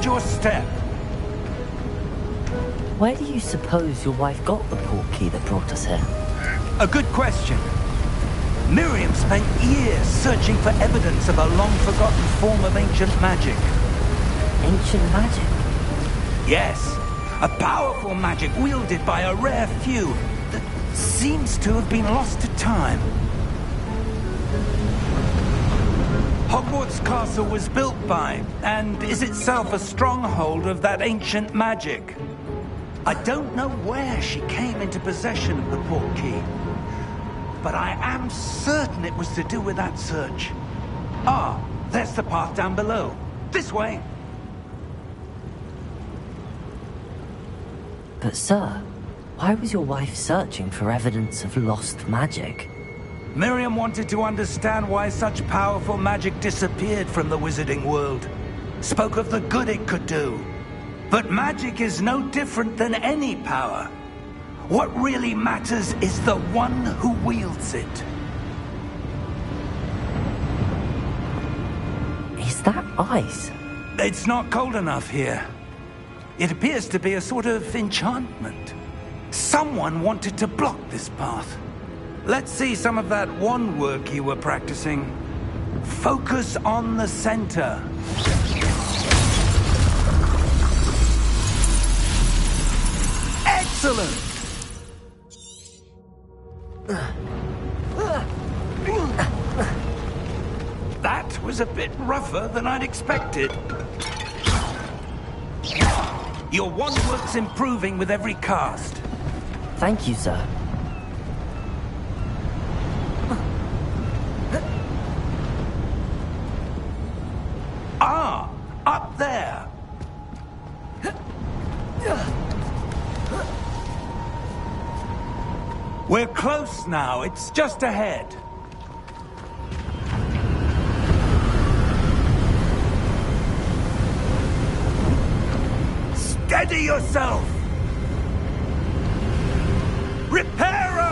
mind your step. Where do you suppose your wife got the portkey that brought us here? A good question. Miriam spent years searching for evidence of a long-forgotten form of ancient magic. Ancient magic? Yes, a powerful magic wielded by a rare few that seems to have been lost to time. Hogwarts Castle was built by, and is itself a stronghold of that ancient magic. I don't know where she came into possession of the portkey, but I am certain it was to do with that search. Ah, there's the path down below. This way. But sir, why was your wife searching for evidence of lost magic? Miriam wanted to understand why such powerful magic disappeared from the wizarding world. Spoke of the good it could do. But magic is no different than any power. What really matters is the one who wields it. Is that ice? It's not cold enough here. It appears to be a sort of enchantment. Someone wanted to block this path. Let's see some of that wand work you were practicing. Focus on the center. Excellent! That was a bit rougher than I'd expected. Your wand work's improving with every cast. Thank you, sir. Ah, up there. We're close now. It's just ahead. Steady yourself! Reparo!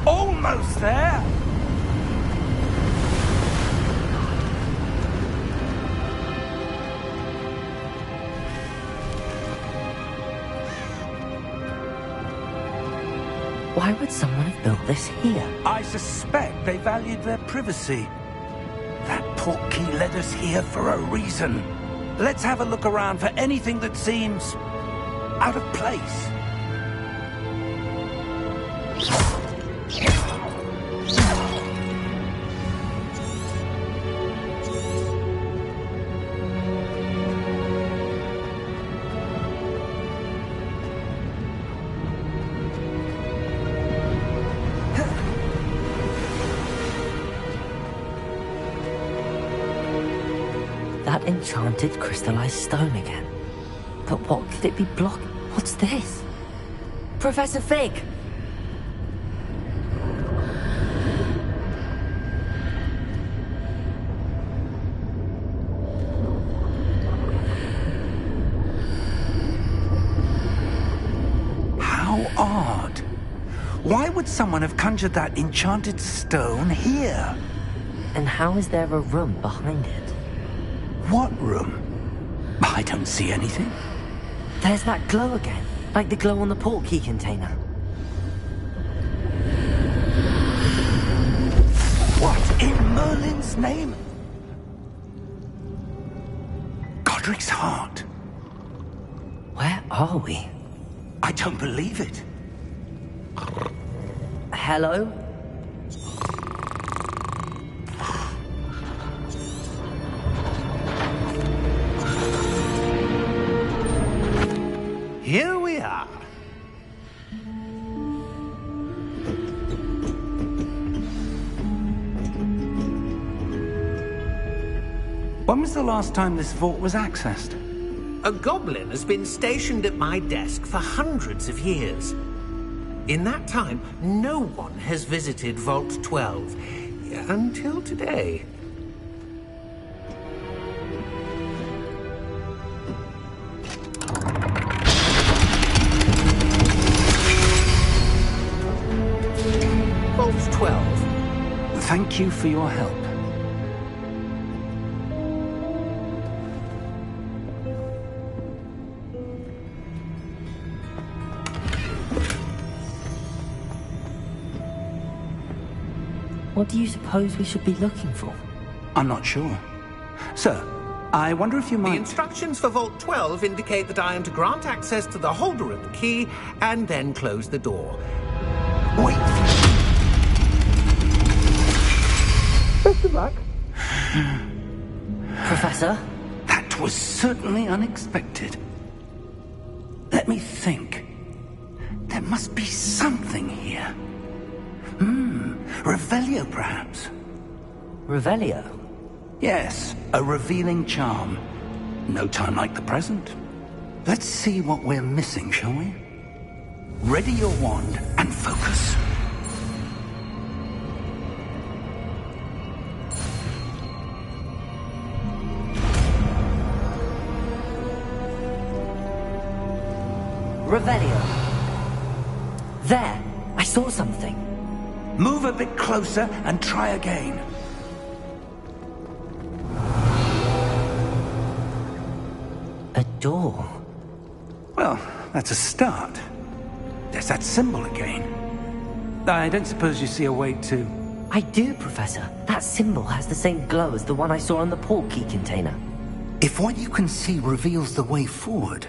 Almost there! Why would someone have built this here? I suspect they valued their privacy. That portkey led us here for a reason. Let's have a look around for anything that seems out of place. That enchanted crystallized stone again. But what could it be blocking? What's this? Professor Fig! How odd. Why would someone have conjured that enchanted stone here? And how is there a room behind it? What room? I don't see anything. There's that glow again, like the glow on the portkey container. What in Merlin's name? Godric's heart. Where are we? I don't believe it. Hello? Here we are. When was the last time this vault was accessed? A goblin has been stationed at my desk for hundreds of years. In that time, no one has visited Vault 12. Until today. 12. Thank you for your help. What do you suppose we should be looking for? I'm not sure. Sir, I wonder if you The might... instructions for Vault 12 indicate that I am to grant access to the holder of the key and then close the door. Wait! Best of luck. Professor? That was certainly unexpected. Let me think. There must be something here. Revelio, perhaps? Revelio? Yes, a revealing charm. No time like the present. Let's see what we're missing, shall we? Ready your wand and focus. Revelio. There! I saw something. Move a bit closer and try again. A door. Well, that's a start. There's that symbol again. I don't suppose you see a way to... I do, Professor. That symbol has the same glow as the one I saw on the port key container. If what you can see reveals the way forward,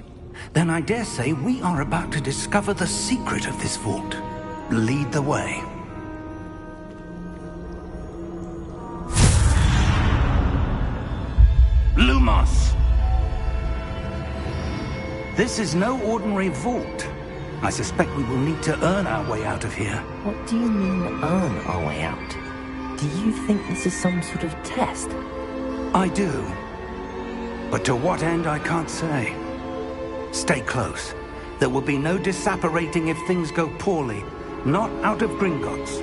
then I dare say we are about to discover the secret of this vault. Lead the way. Lumos! This is no ordinary vault. I suspect we will need to earn our way out of here. What do you mean, earn our way out? Do you think this is some sort of test? I do. But to what end, I can't say. Stay close. There will be no disapparating if things go poorly. Not out of Gringotts.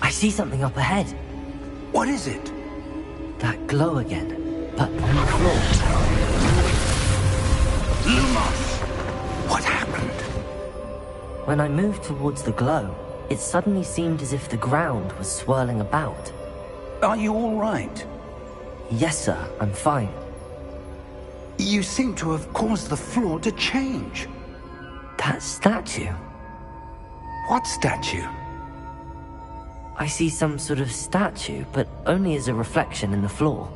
I see something up ahead. What is it? That glow again, but on the floor. Lumos! What happened? When I moved towards the glow, it suddenly seemed as if the ground was swirling about. Are you all right? Yes, sir, I'm fine. You seem to have caused the floor to change. That statue? What statue? I see some sort of statue, but only as a reflection in the floor.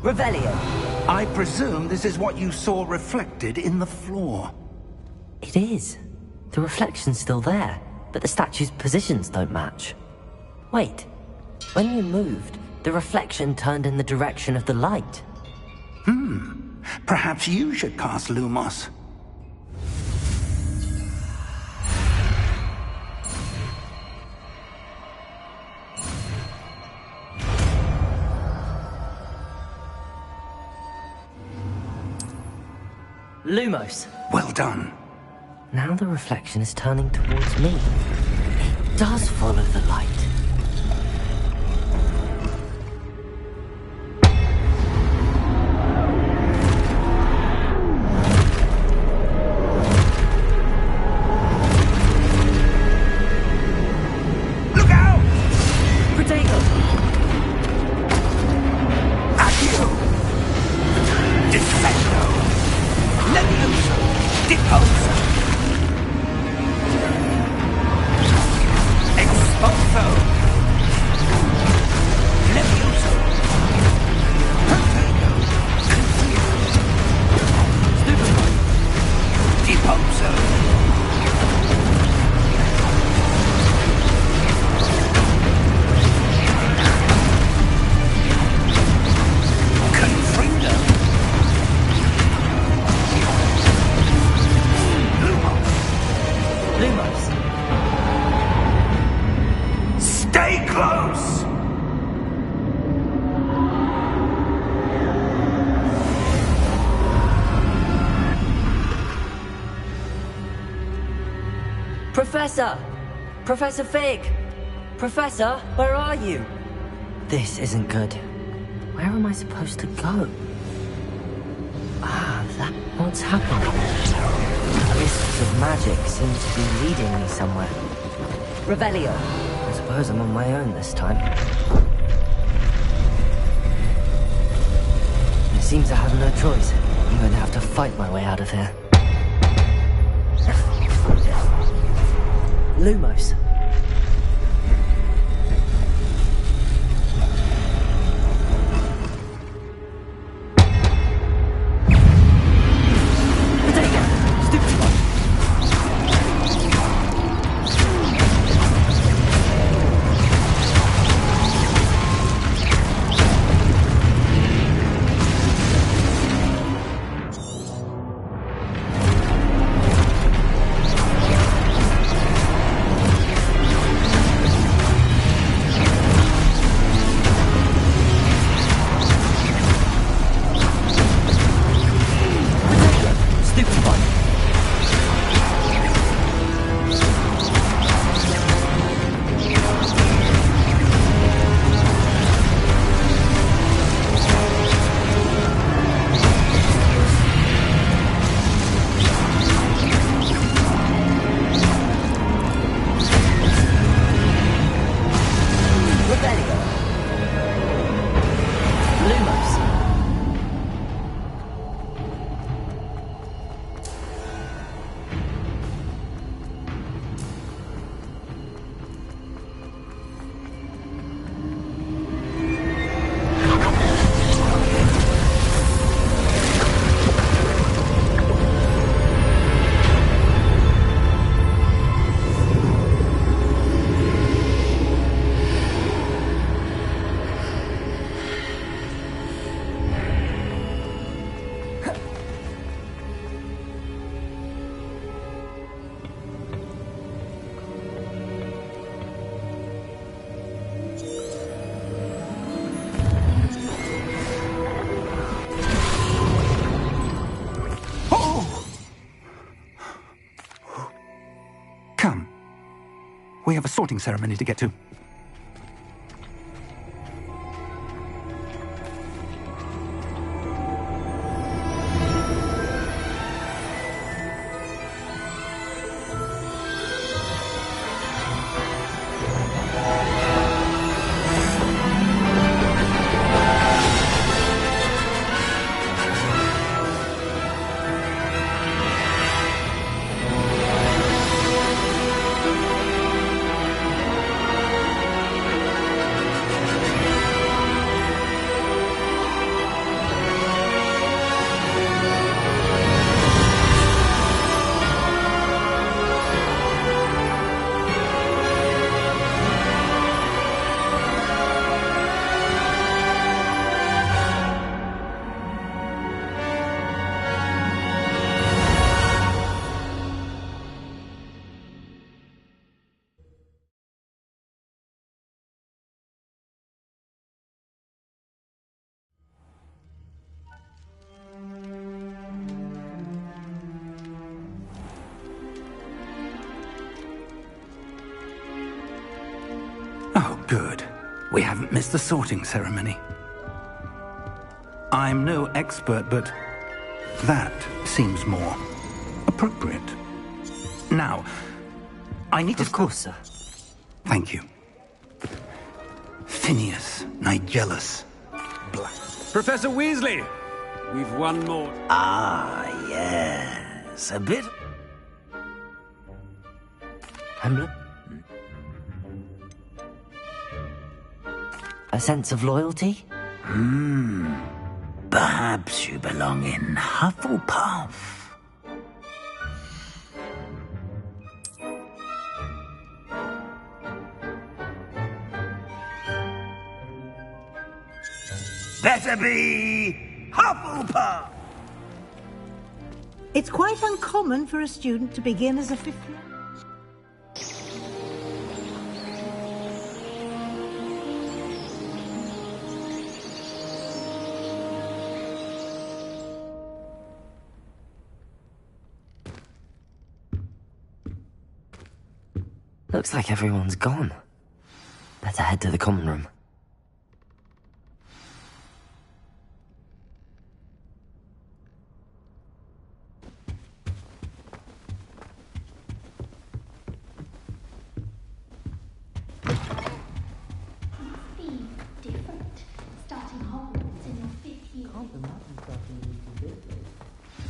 Revelio! I presume this is what you saw reflected in the floor. It is. The reflection's still there, but the statue's positions don't match. Wait. When you moved, the reflection turned in the direction of the light. Perhaps you should cast Lumos. Lumos! Well done. Now the reflection is turning towards me. It does follow the light. Look out! Potato! Accio! Defendo! Levioso! Deposo! Expulso! Levioso! Potato! Stupefy! Deposo! Confringo! Lumos! Stay close! Professor! Professor Fig! Professor, where are you? This isn't good. Where am I supposed to go? What's happening? Wisps of magic seem to be leading me somewhere. Revelio! I suppose I'm on my own this time. It seems I have no choice. I'm going to have to fight my way out of here. Lumos. We have a sorting ceremony to get to. Oh, good. We haven't missed the sorting ceremony. I'm no expert, but that seems more appropriate. Now, I need to... Of course, sir. Thank you. Phineas, Nigellus. Professor Weasley! We've one more. Ah, yes. A bit... Hamlet? A sense of loyalty? Perhaps you belong in Hufflepuff. Better be Hufflepuff! It's quite uncommon for a student to begin as a fifth year. Looks like everyone's gone. Better head to the common room.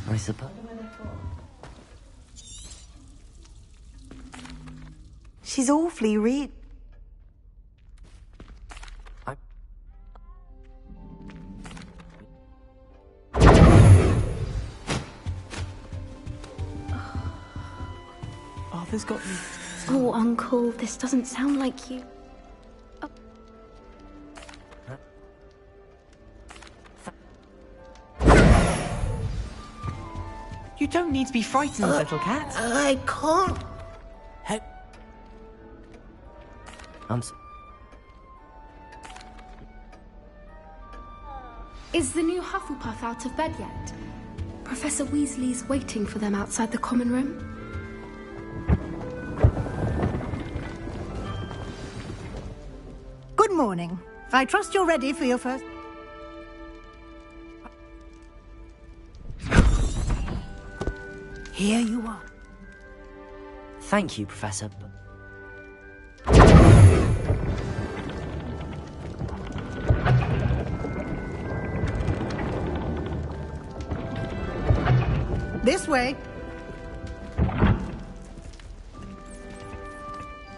I suppose. She's awfully Arthur's got you. Oh, Uncle, this doesn't sound like you. You don't need to be frightened, little cat. I can't. I'm Is the new Hufflepuff out of bed yet? Professor Weasley's waiting for them outside the common room. Good morning. I trust you're ready for your first... Here you are. Thank you, Professor. This way.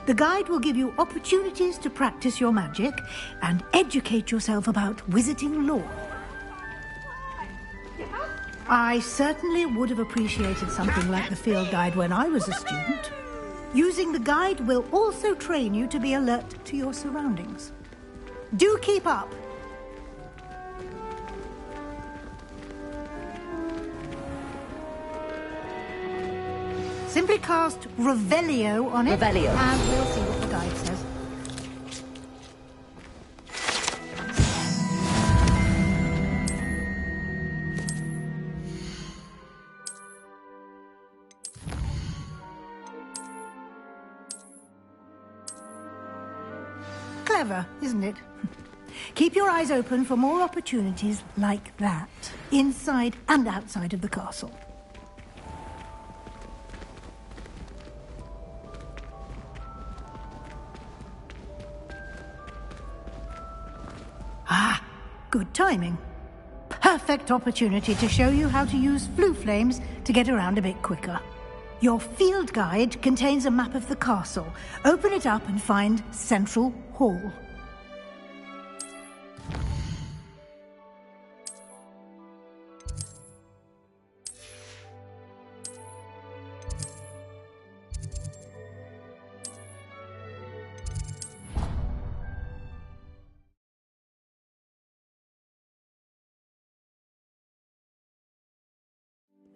The guide will give you opportunities to practice your magic and educate yourself about wizarding lore. I certainly would have appreciated something like the field guide when I was a student. Using the guide will also train you to be alert to your surroundings. Do keep up. Simply cast Revelio on it. Revelio. And we'll see what the guide says. Clever, isn't it? Keep your eyes open for more opportunities like that, inside and outside of the castle. Ah, good timing. Perfect opportunity to show you how to use flue flames to get around a bit quicker. Your field guide contains a map of the castle. Open it up and find Central Hall.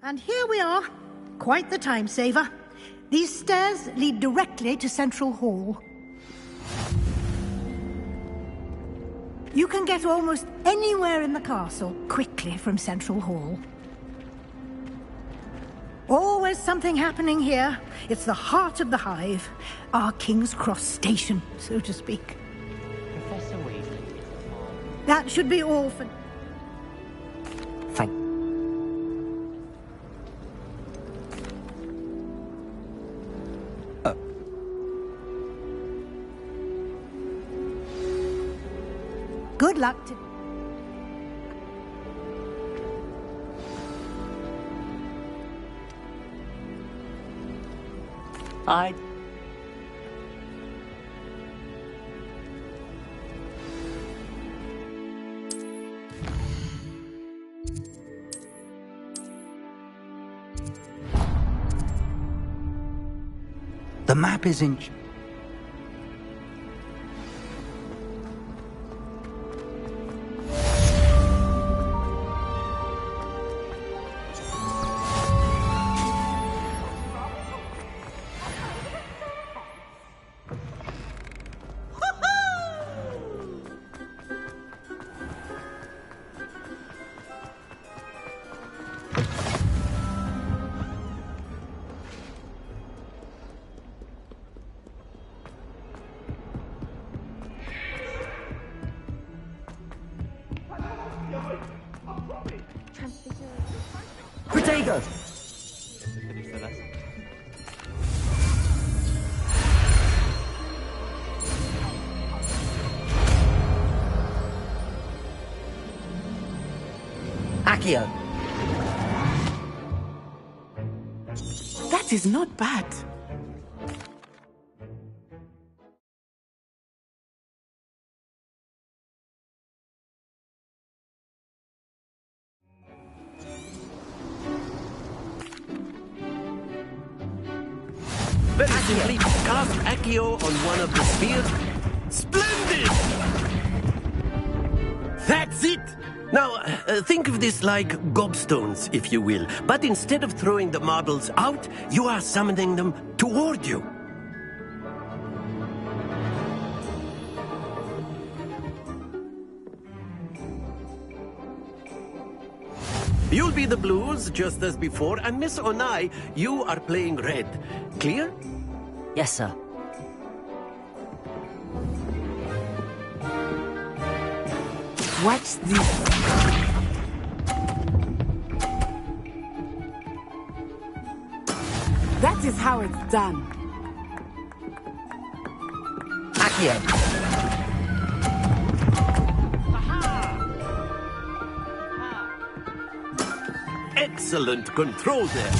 And here we are. Quite the time saver. These stairs lead directly to Central Hall. You can get almost anywhere in the castle quickly from Central Hall. Always something happening here. It's the heart of the hive. Our King's Cross station, so to speak. Professor Weasley. That should be all for... Thank. Good luck to... The map is in... Protego! Finish the lesson. Accio. That is not bad. Very simply, cast Accio on one of the spheres. Splendid! That's it! Now, think of this like gobstones, if you will. But instead of throwing the marbles out, you are summoning them toward you. You'll be the blues, just as before, and Miss Onai, you are playing red. Clear? Yes, sir. Watch this. That is how it's done. Accio. Excellent control there.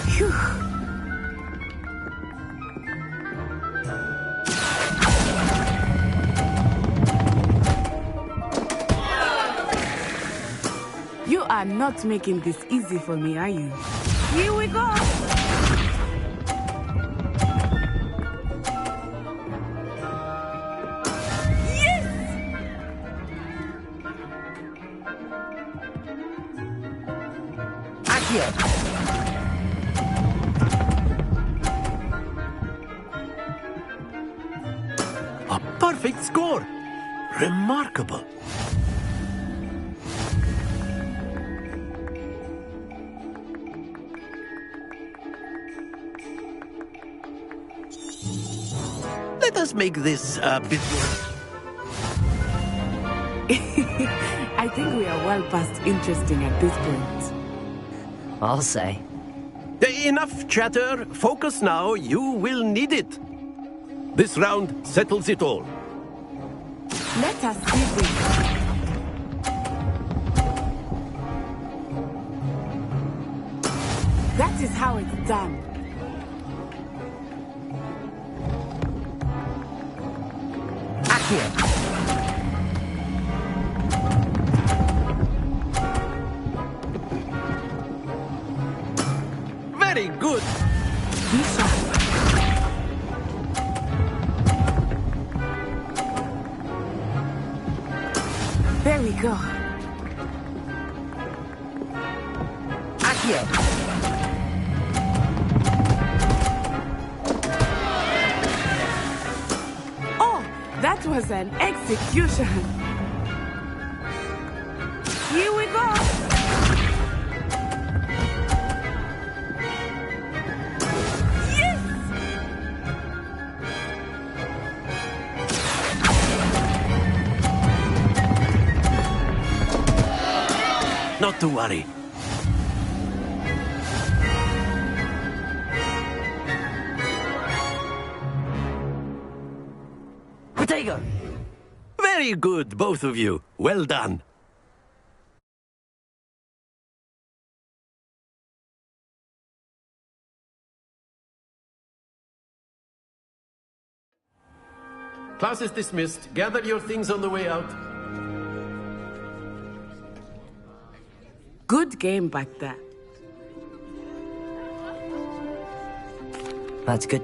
Phew. You are not making this easy for me, are you? Here we go! A perfect score. Remarkable. Let us make this a bit more. I think we are well past interesting at this point. I'll say. Enough chatter. Focus now. You will need it. This round settles it all. Let us see this. That is how it's done. Accio. Very good. There we go. Accio. Oh, that was an execution. Here we go. Not to worry. Protego. Very good, both of you. Well done. Class is dismissed. Gather your things on the way out. Good game back there. That's good.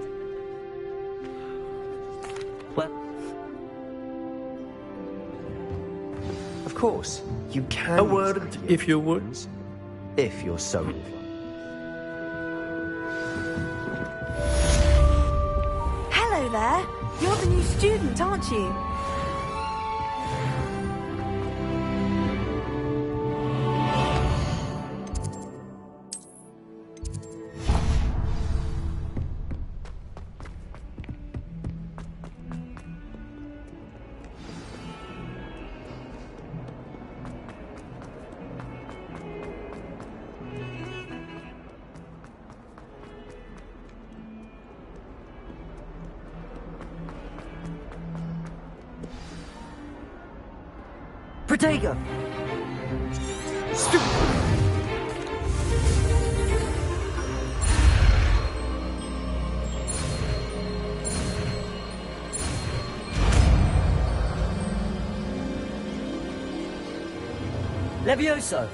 Well, of course, you can. A word, if you would. If you're so inclined. Hello there. You're the new student, aren't you? Protego! Levioso!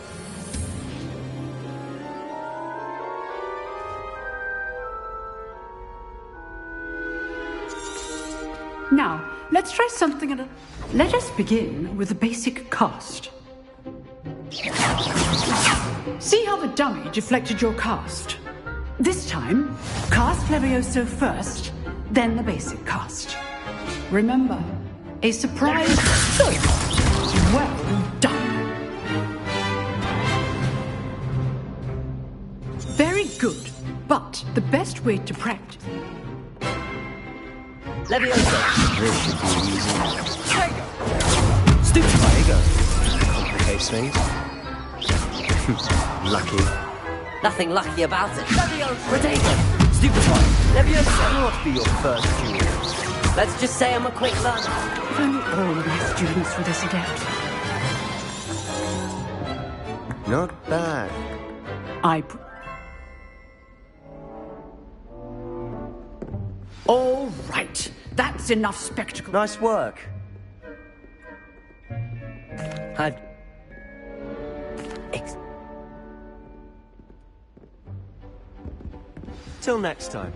Now, let's try something at a... Let us begin with the basic cast. See how the dummy deflected your cast? This time, cast Levioso first, then the basic cast. Remember, a surprise... Good. Well done. Very good, but the best way to practice... Levioso! This should be easy. Stupid Protego. Complicates things. Lucky. Nothing lucky about it. Levioso! Protego! Stupefy! Levioso! Can't be your first duel. Let's just say I'm a quick learner. If only all of my students were this adept. Not bad. All right, that's enough spectacle. Nice work. Till next time.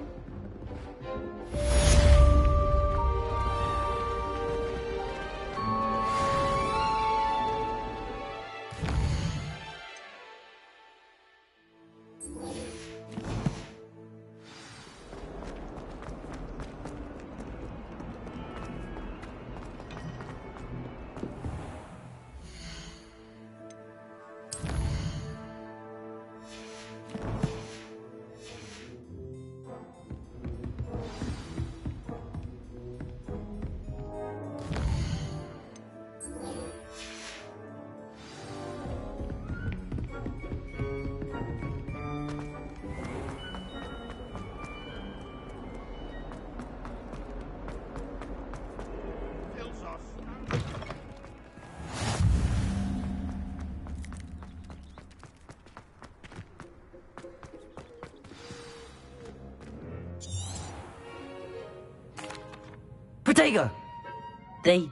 Protego! They...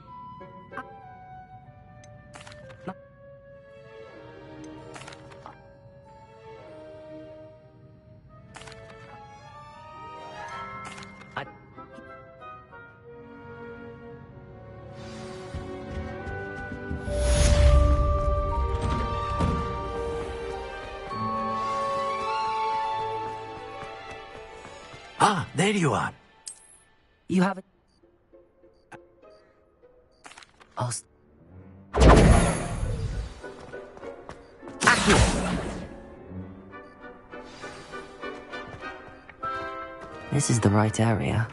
Ah, there you are. You have it. This is the right area.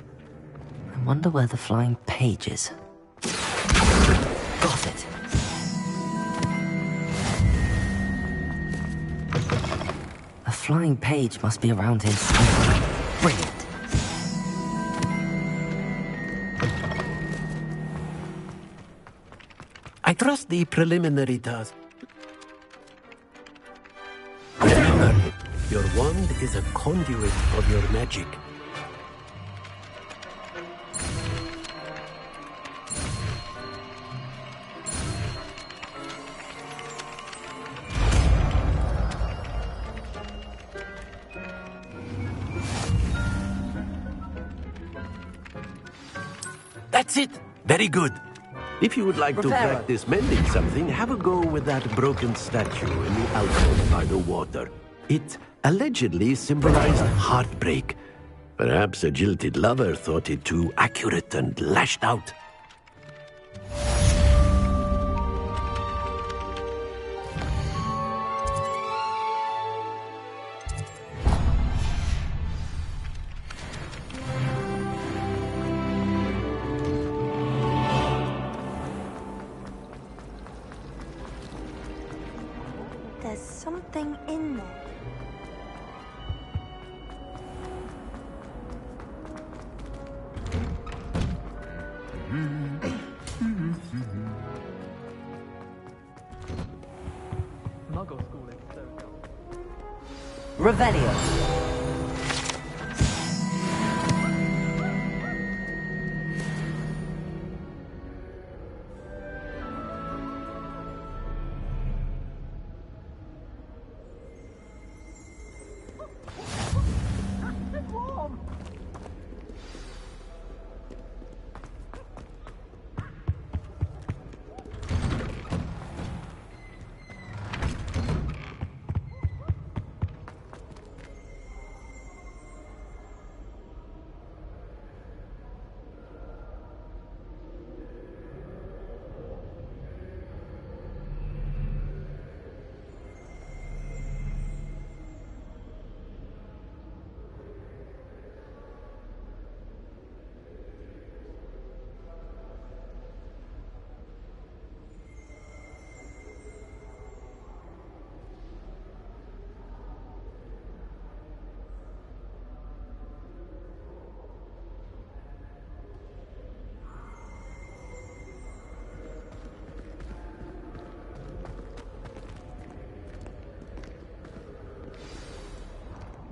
I wonder where the flying page is. Got it. A flying page must be around here somewhere. Brilliant. I trust the preliminary task. Remember, your wand is a conduit of your magic. That's it. Very good. If you would like to practice mending something, have a go with that broken statue in the alcove by the water. It allegedly symbolized heartbreak. Perhaps a jilted lover thought it too accurate and lashed out. There's something in there. Revelio.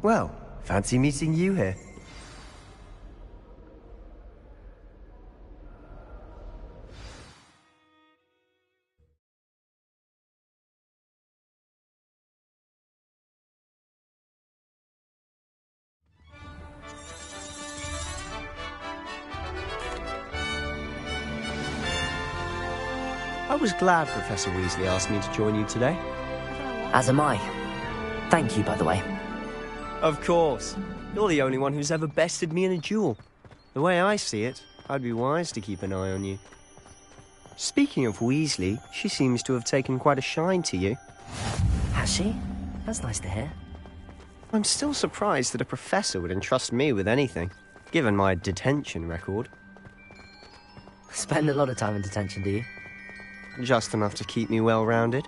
Well, fancy meeting you here. I was glad Professor Weasley asked me to join you today. As am I. Thank you, by the way. Of course. You're the only one who's ever bested me in a duel. The way I see it, I'd be wise to keep an eye on you. Speaking of Weasley, she seems to have taken quite a shine to you. Has she? That's nice to hear. I'm still surprised that a professor would entrust me with anything, given my detention record. Spend a lot of time in detention, do you? Just enough to keep me well-rounded.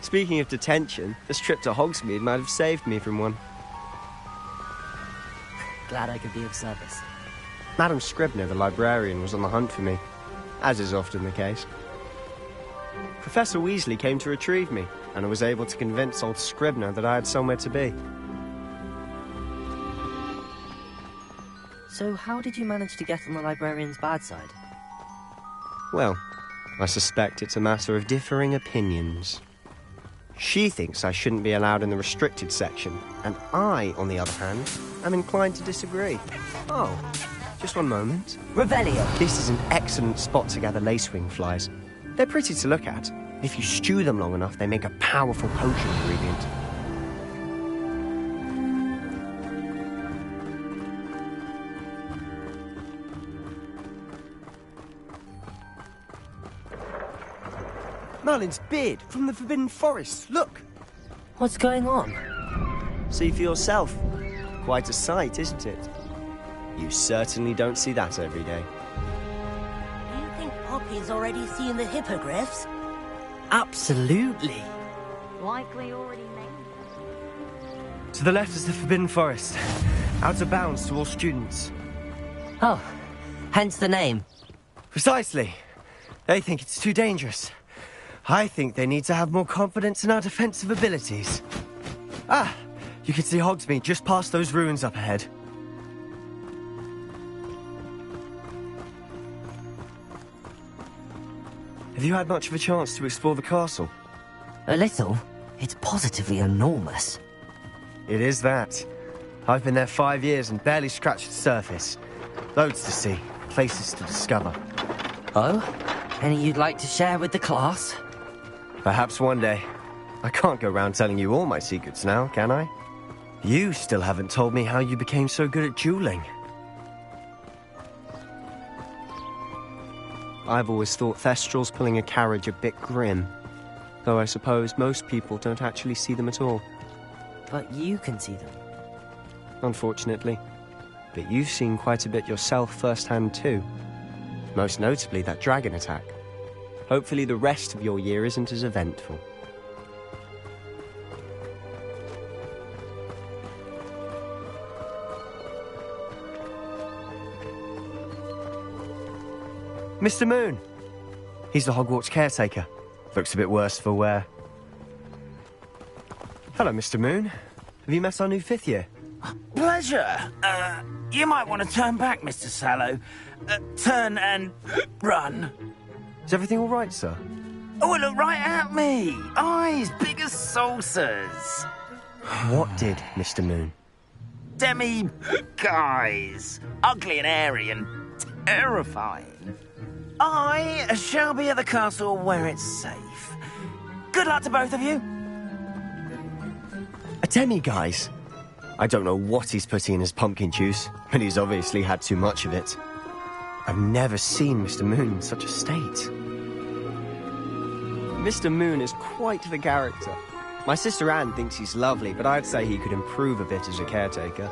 Speaking of detention, this trip to Hogsmeade might have saved me from one. Glad I could be of service. Madam Scribner, the librarian, was on the hunt for me, as is often the case. Professor Weasley came to retrieve me, and I was able to convince old Scribner that I had somewhere to be. So how did you manage to get on the librarian's bad side? Well, I suspect it's a matter of differing opinions. She thinks I shouldn't be allowed in the restricted section, and I, on the other hand, am inclined to disagree. Oh, just one moment. Revelio! This is an excellent spot to gather lacewing flies. They're pretty to look at. If you stew them long enough, they make a powerful potion ingredient. Merlin's beard from the Forbidden Forest. Look! What's going on? See for yourself. Quite a sight, isn't it? You certainly don't see that every day. Do you think Poppy's already seen the hippogriffs? Absolutely. Likely already named. To the left is the Forbidden Forest. Out of bounds to all students. Oh, hence the name. Precisely. They think it's too dangerous. I think they need to have more confidence in our defensive abilities. Ah, you can see Hogsmeade just past those ruins up ahead. Have you had much of a chance to explore the castle? A little. It's positively enormous. It is that. I've been there 5 years and barely scratched the surface. Loads to see, places to discover. Oh? Any you'd like to share with the class? Perhaps one day. I can't go round telling you all my secrets now, can I? You still haven't told me how you became so good at dueling. I've always thought Thestrals pulling a carriage a bit grim. Though I suppose most people don't actually see them at all. But you can see them. Unfortunately. But you've seen quite a bit yourself firsthand too. Most notably that dragon attack. Hopefully the rest of your year isn't as eventful. Mr. Moon. He's the Hogwarts caretaker. Looks a bit worse for wear. Hello, Mr. Moon. Have you met our new 5th year? Pleasure. You might want to turn back, Mr. Sallow. Turn and run. Is everything all right, sir? Oh, look right at me. Eyes big as saucers. What did, Mr. Moon? Guys. Ugly and hairy and terrifying. I shall be at the castle where it's safe. Good luck to both of you. A demi-guise? I don't know what he's putting in his pumpkin juice, but he's obviously had too much of it. I've never seen Mr. Moon in such a state. Mr. Moon is quite the character. My sister Anne thinks he's lovely, but I'd say he could improve a bit as a caretaker.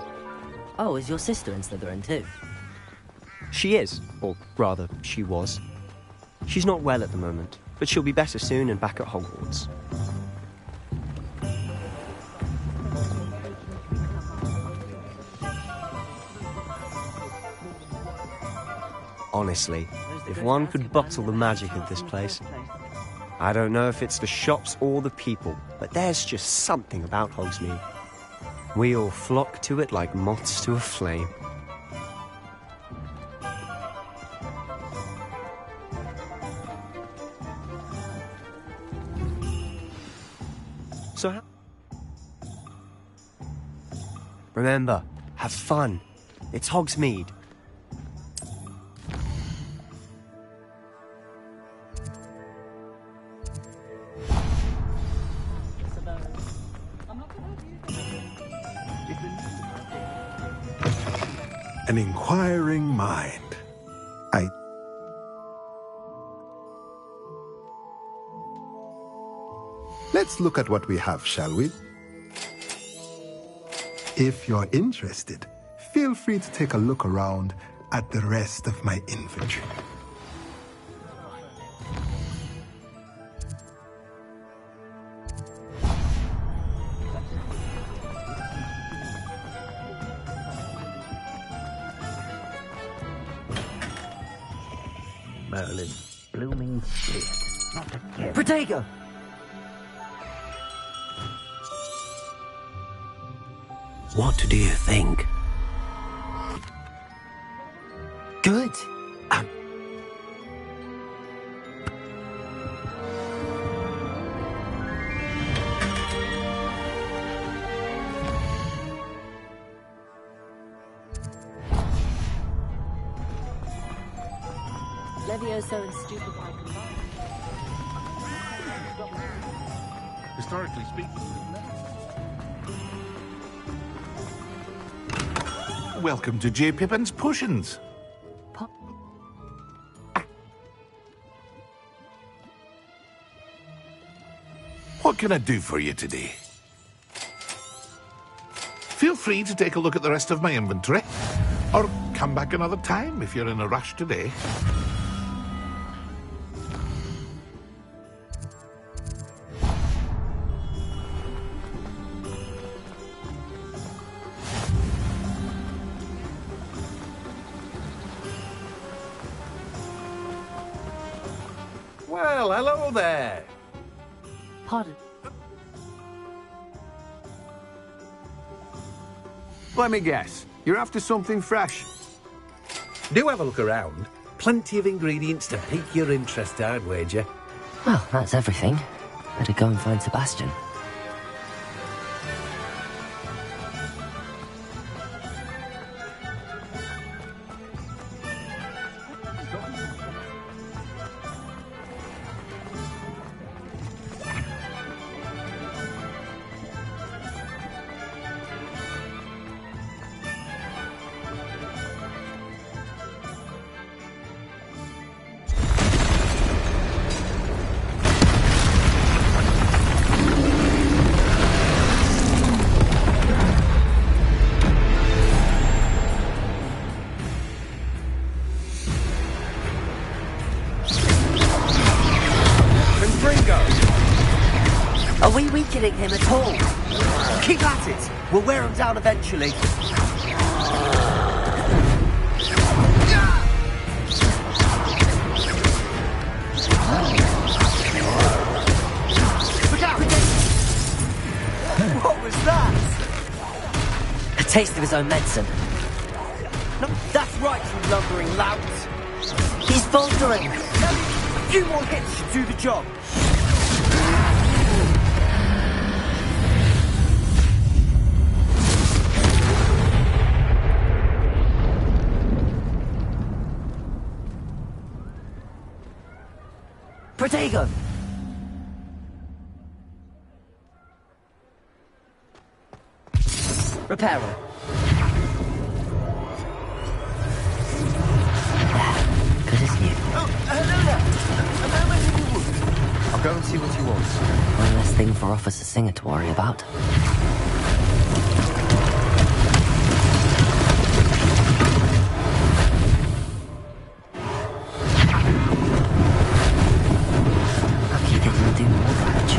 Oh, is your sister in Slytherin too? She is, or rather, she was. She's not well at the moment, but she'll be better soon and back at Hogwarts. Honestly, if one could bottle the magic of this place. I don't know if it's the shops or the people, but there's just something about Hogsmeade. We all flock to it like moths to a flame. So, remember, have fun. It's Hogsmeade. An inquiring mind. Let's look at what we have, shall we? If you're interested, feel free to take a look around at the rest of my inventory. Merlin, blooming shit. Not again. Protego! What do you think? Good. Levioso and Stupefy combined. Historically speaking. Welcome to J. Pippin's Potions. What can I do for you today? Feel free to take a look at the rest of my inventory, or come back another time if you're in a rush today. Well, hello there. Pardon? Let me guess. You're after something fresh. Do have a look around. Plenty of ingredients to pique your interest, I'd wager. Well, that's everything. Better go and find Sebastian. Are we weakening him at all? Keep at it! We'll wear him down eventually. Look out! was that? A taste of his own medicine. No, that's right, you lumbering lout. He's faltering. A few more hits should do the job. Protego! Reparo. Good as new. Oh, hello there. A moment if you would. I'll go and see what he wants. One less thing for Officer Singer to worry about. Lucky didn't do more damage.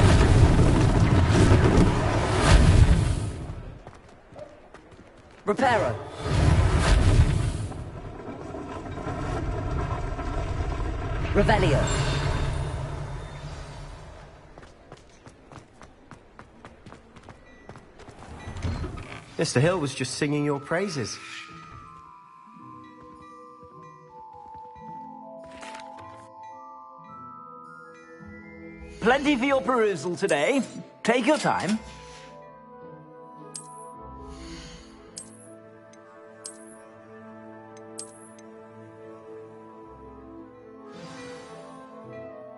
Reparo. Revelio. Mr. Hill was just singing your praises. Plenty for your perusal today. Take your time.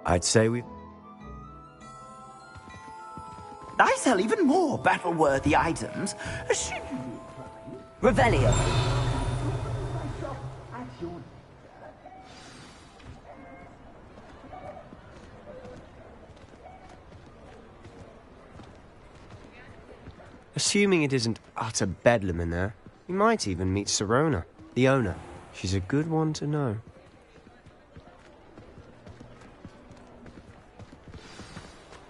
I'd say we... I sell even more battle-worthy items. Revelio. Assuming it isn't utter bedlam in there, you might even meet Sirona, the owner. She's a good one to know.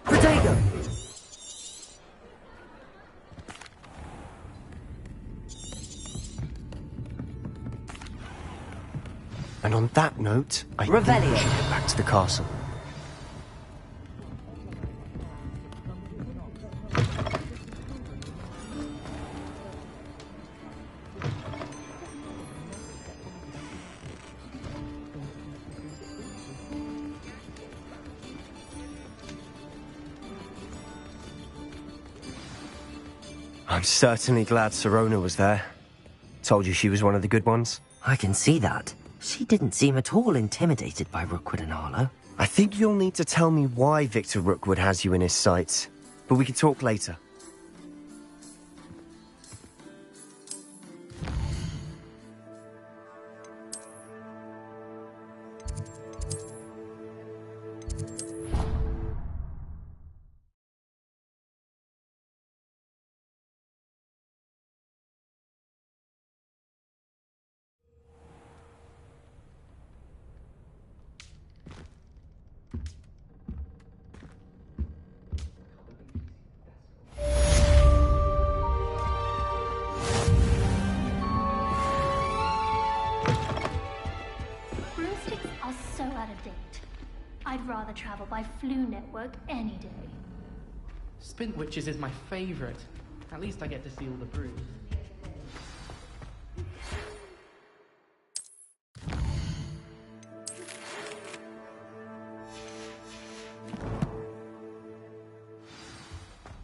Protego. And on that note, I think we Revelio. should get back to the castle. I'm certainly glad Sirona was there. Told you she was one of the good ones. I can see that. She didn't seem at all intimidated by Rookwood and Harlow. I think you'll need to tell me why Victor Rookwood has you in his sights. But we can talk later. I'd rather travel by Flu Network any day. Spint Witches is my favorite. At least I get to see all the brews.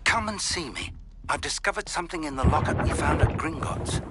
Come and see me. I've discovered something in the locket we found at Gringotts.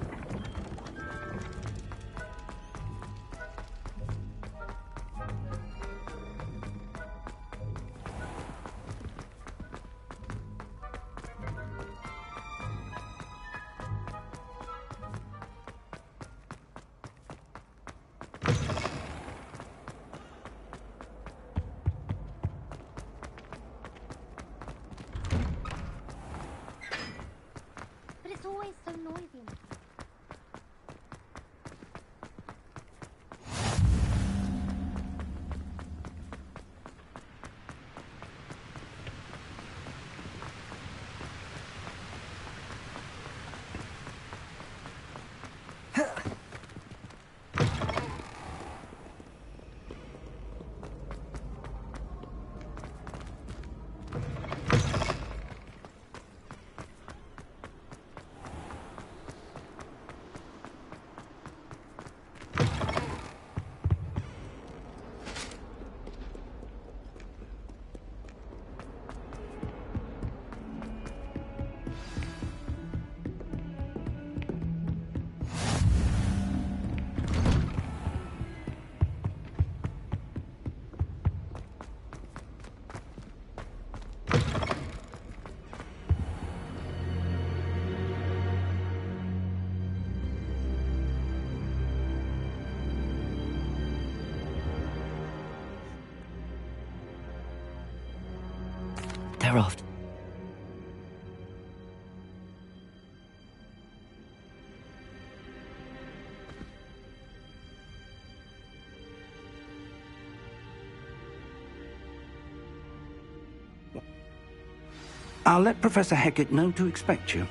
care of. I'll let Professor Hecat know to expect you.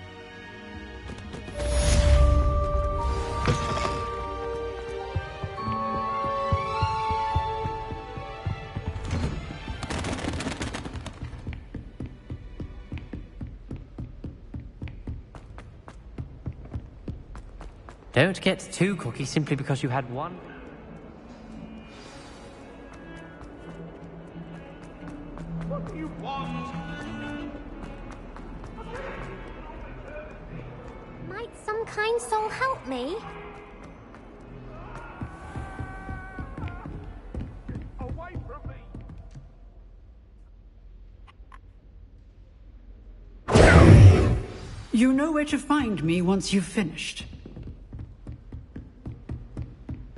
Don't get too cocky simply because you had one. What do you want? Might some kind soul help me? Away from me! You know where to find me once you've finished.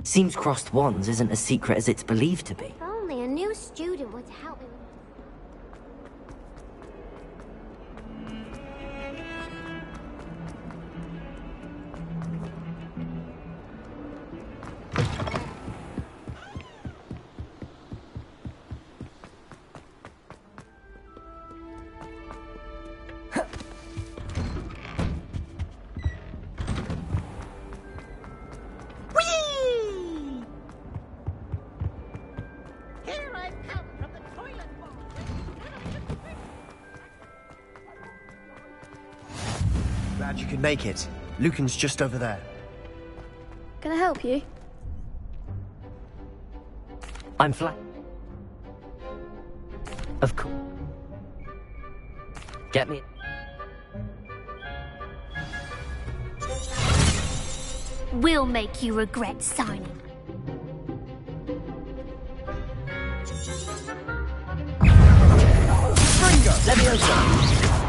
Seems crossed wands isn't as secret as it's believed to be. If only a new student would help me. Glad you could make it. Lucan's just over there. Can I help you? I'm flat. Of course. Get me. We'll make you regret signing. Springo! Leviosa!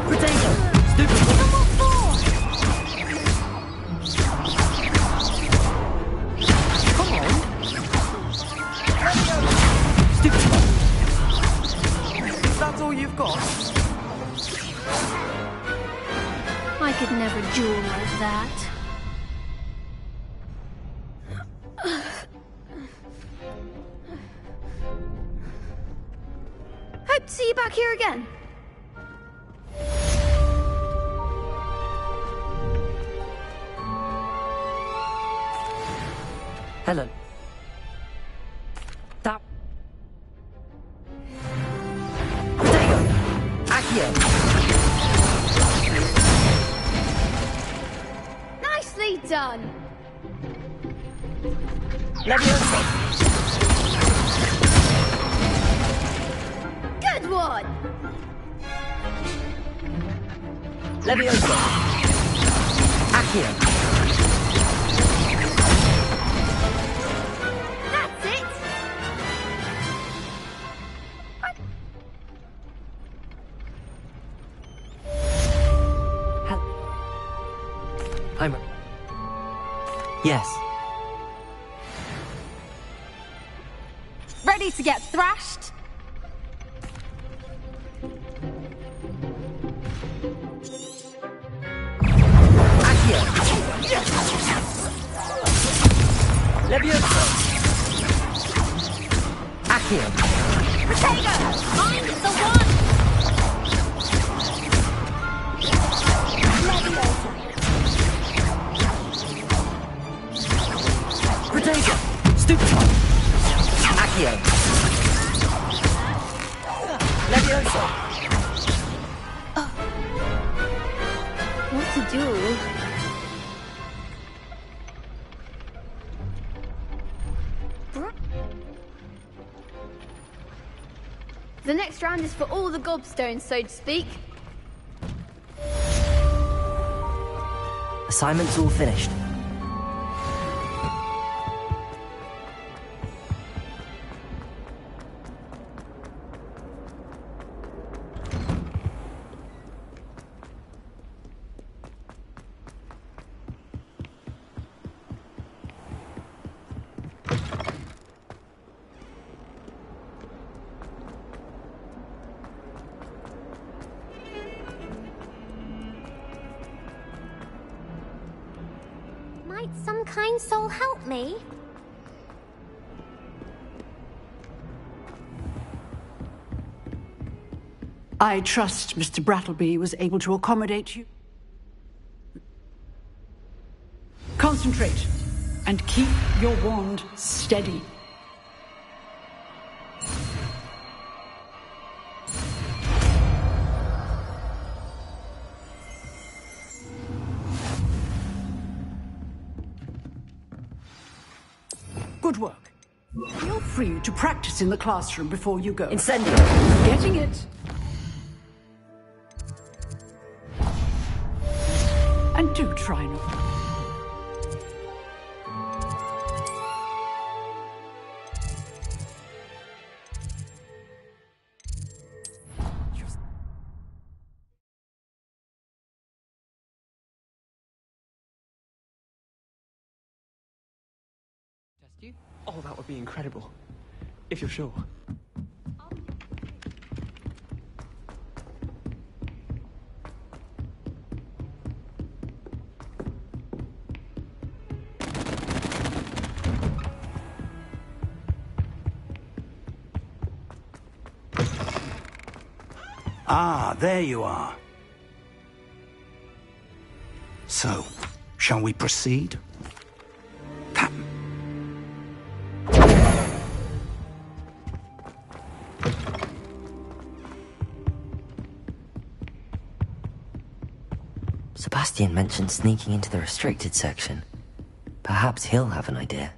Potato! Stupid! Come on! Stupid! That's all you've got? I could never duel like that. Hope to see you back here again. Hello. That. Potato! Accio! Nicely done. Leviosa! Good one. Leviosa! Accio! That's it. I'm... Yes. Ready to get thrashed? Accio! Leviosa! Accio! Potato! Mind the one! Leviosa! Potato! Stupid! Accio! Leviosa! What to do? The next round is for all the gobstones, so to speak. Assignment's all finished. Might some kind soul help me? I trust Mr. Brattleby was able to accommodate you. Concentrate and keep your wand steady. Good work. Feel free to practice in the classroom before you go. Incendio! Getting it. And do try not. Oh, that would be incredible. If you're sure. Ah, there you are. So, shall we proceed? Sebastian mentioned sneaking into the restricted section. Perhaps he'll have an idea.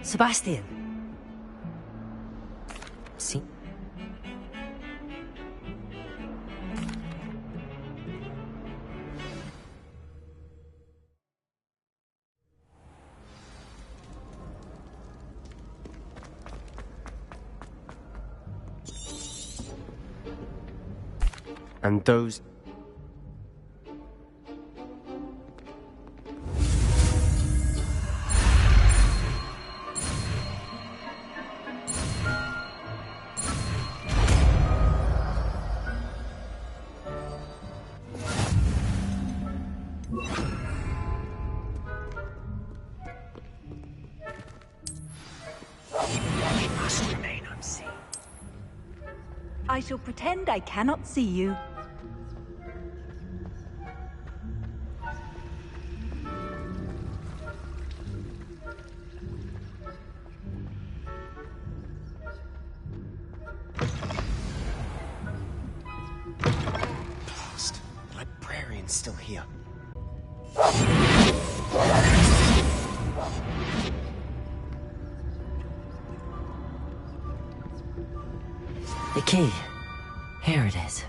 Sebastian! See? And those... must remain unseen. I shall pretend I cannot see you. Blast. The librarian's still here. The key. Here it is.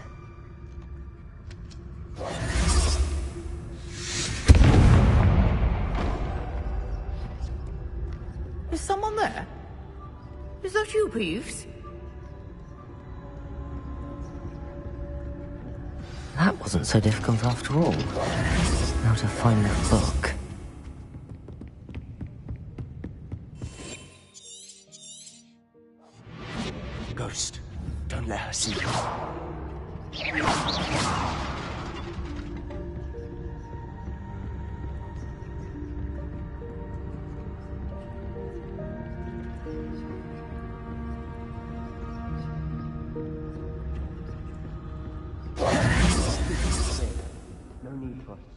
Is someone there? Is that you, Peeves? That wasn't so difficult after all. Now to find that book. Ghost, don't let her see you.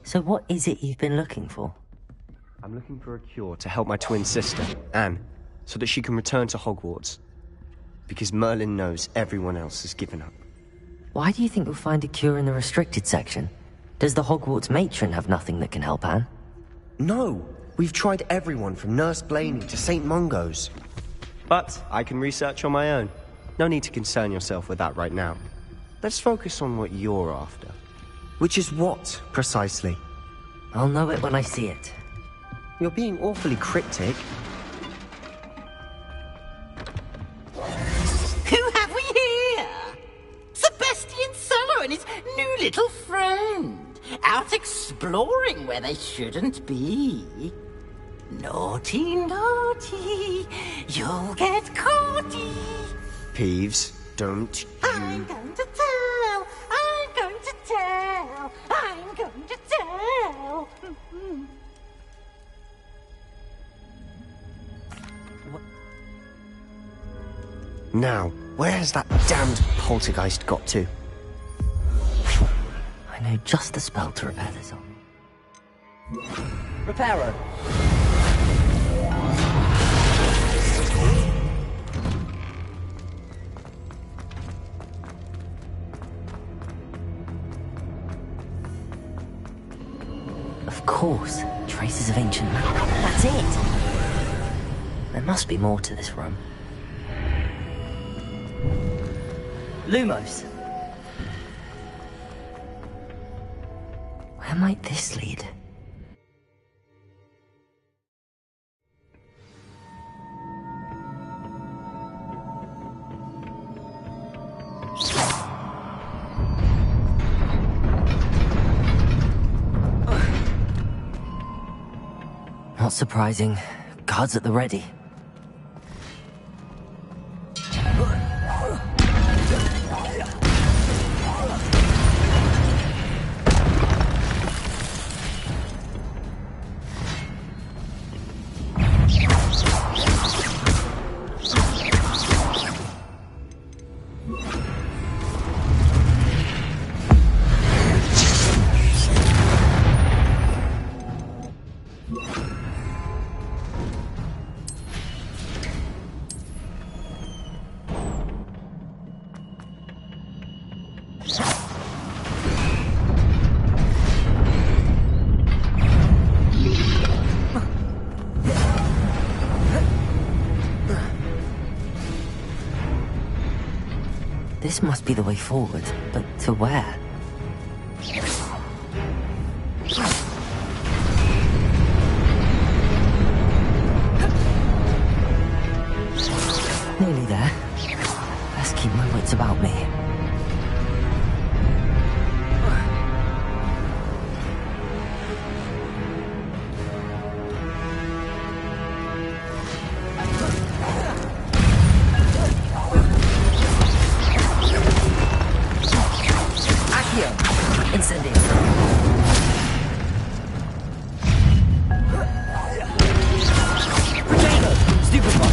So what is it you've been looking for? I'm looking for a cure to help my twin sister, Anne, so that she can return to Hogwarts. Because Merlin knows everyone else has given up. Why do you think we'll find a cure in the restricted section? Does the Hogwarts matron have nothing that can help Anne? No! We've tried everyone from Nurse Blaney to St. Mungo's. But I can research on my own. No need to concern yourself with that right now. Let's focus on what you're after. Which is what, precisely? I'll know it when I see it. You're being awfully cryptic. Who have we here? Sebastian Solo and his new little friend. Out exploring where they shouldn't be. Naughty, naughty. You'll get caughty. Peeves, don't you... I'm going to tell. I'm going to tell. I'm going to tell. Now, where has that damned poltergeist got to? I know just the spell to repair this on. Reparo. Of course, traces of ancient magic. That's it! There must be more to this room. Lumos! Where might this lead? Not surprising. Guards at the ready. This must be the way forward, but to where? Nearly there. Best keep my wits about me. Incendio. Potato! Stupefy!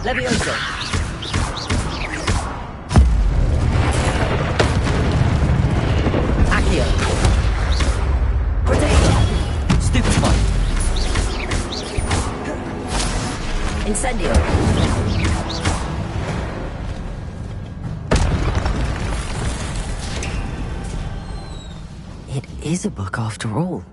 Levioso! Accio! Incendio! It is a book after all.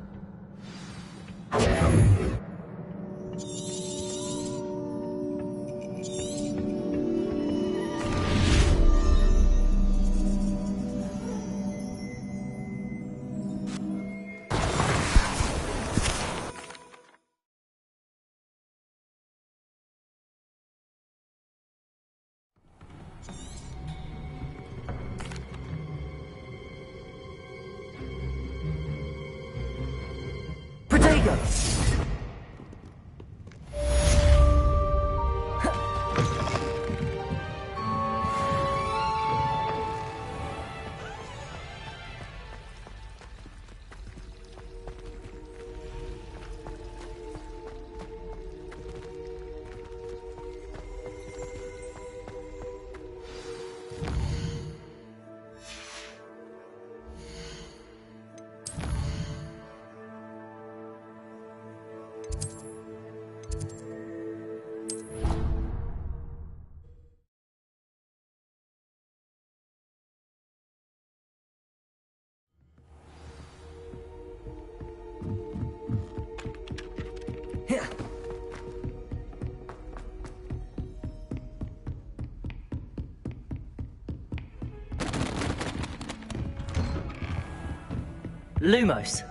Lumos.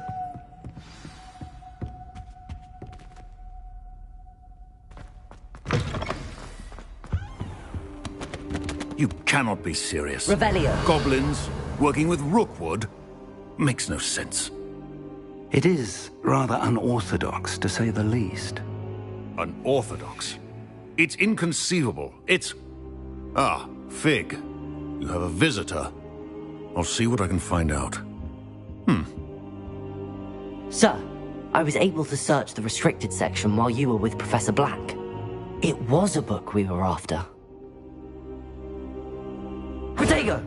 You cannot be serious. Revelio. Goblins working with Rookwood? Makes no sense. It is rather unorthodox, to say the least. Unorthodox? It's inconceivable. It's... Ah, Fig. You have a visitor. I'll see what I can find out. Sir, I was able to search the restricted section while you were with Professor Black. It was a book we were after. Protego!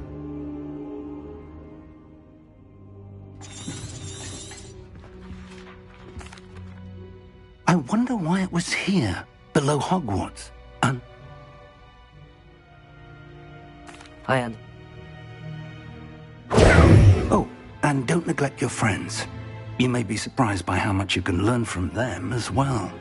I wonder why it was here, below Hogwarts. Ian. Oh, and don't neglect your friends. You may be surprised by how much you can learn from them as well.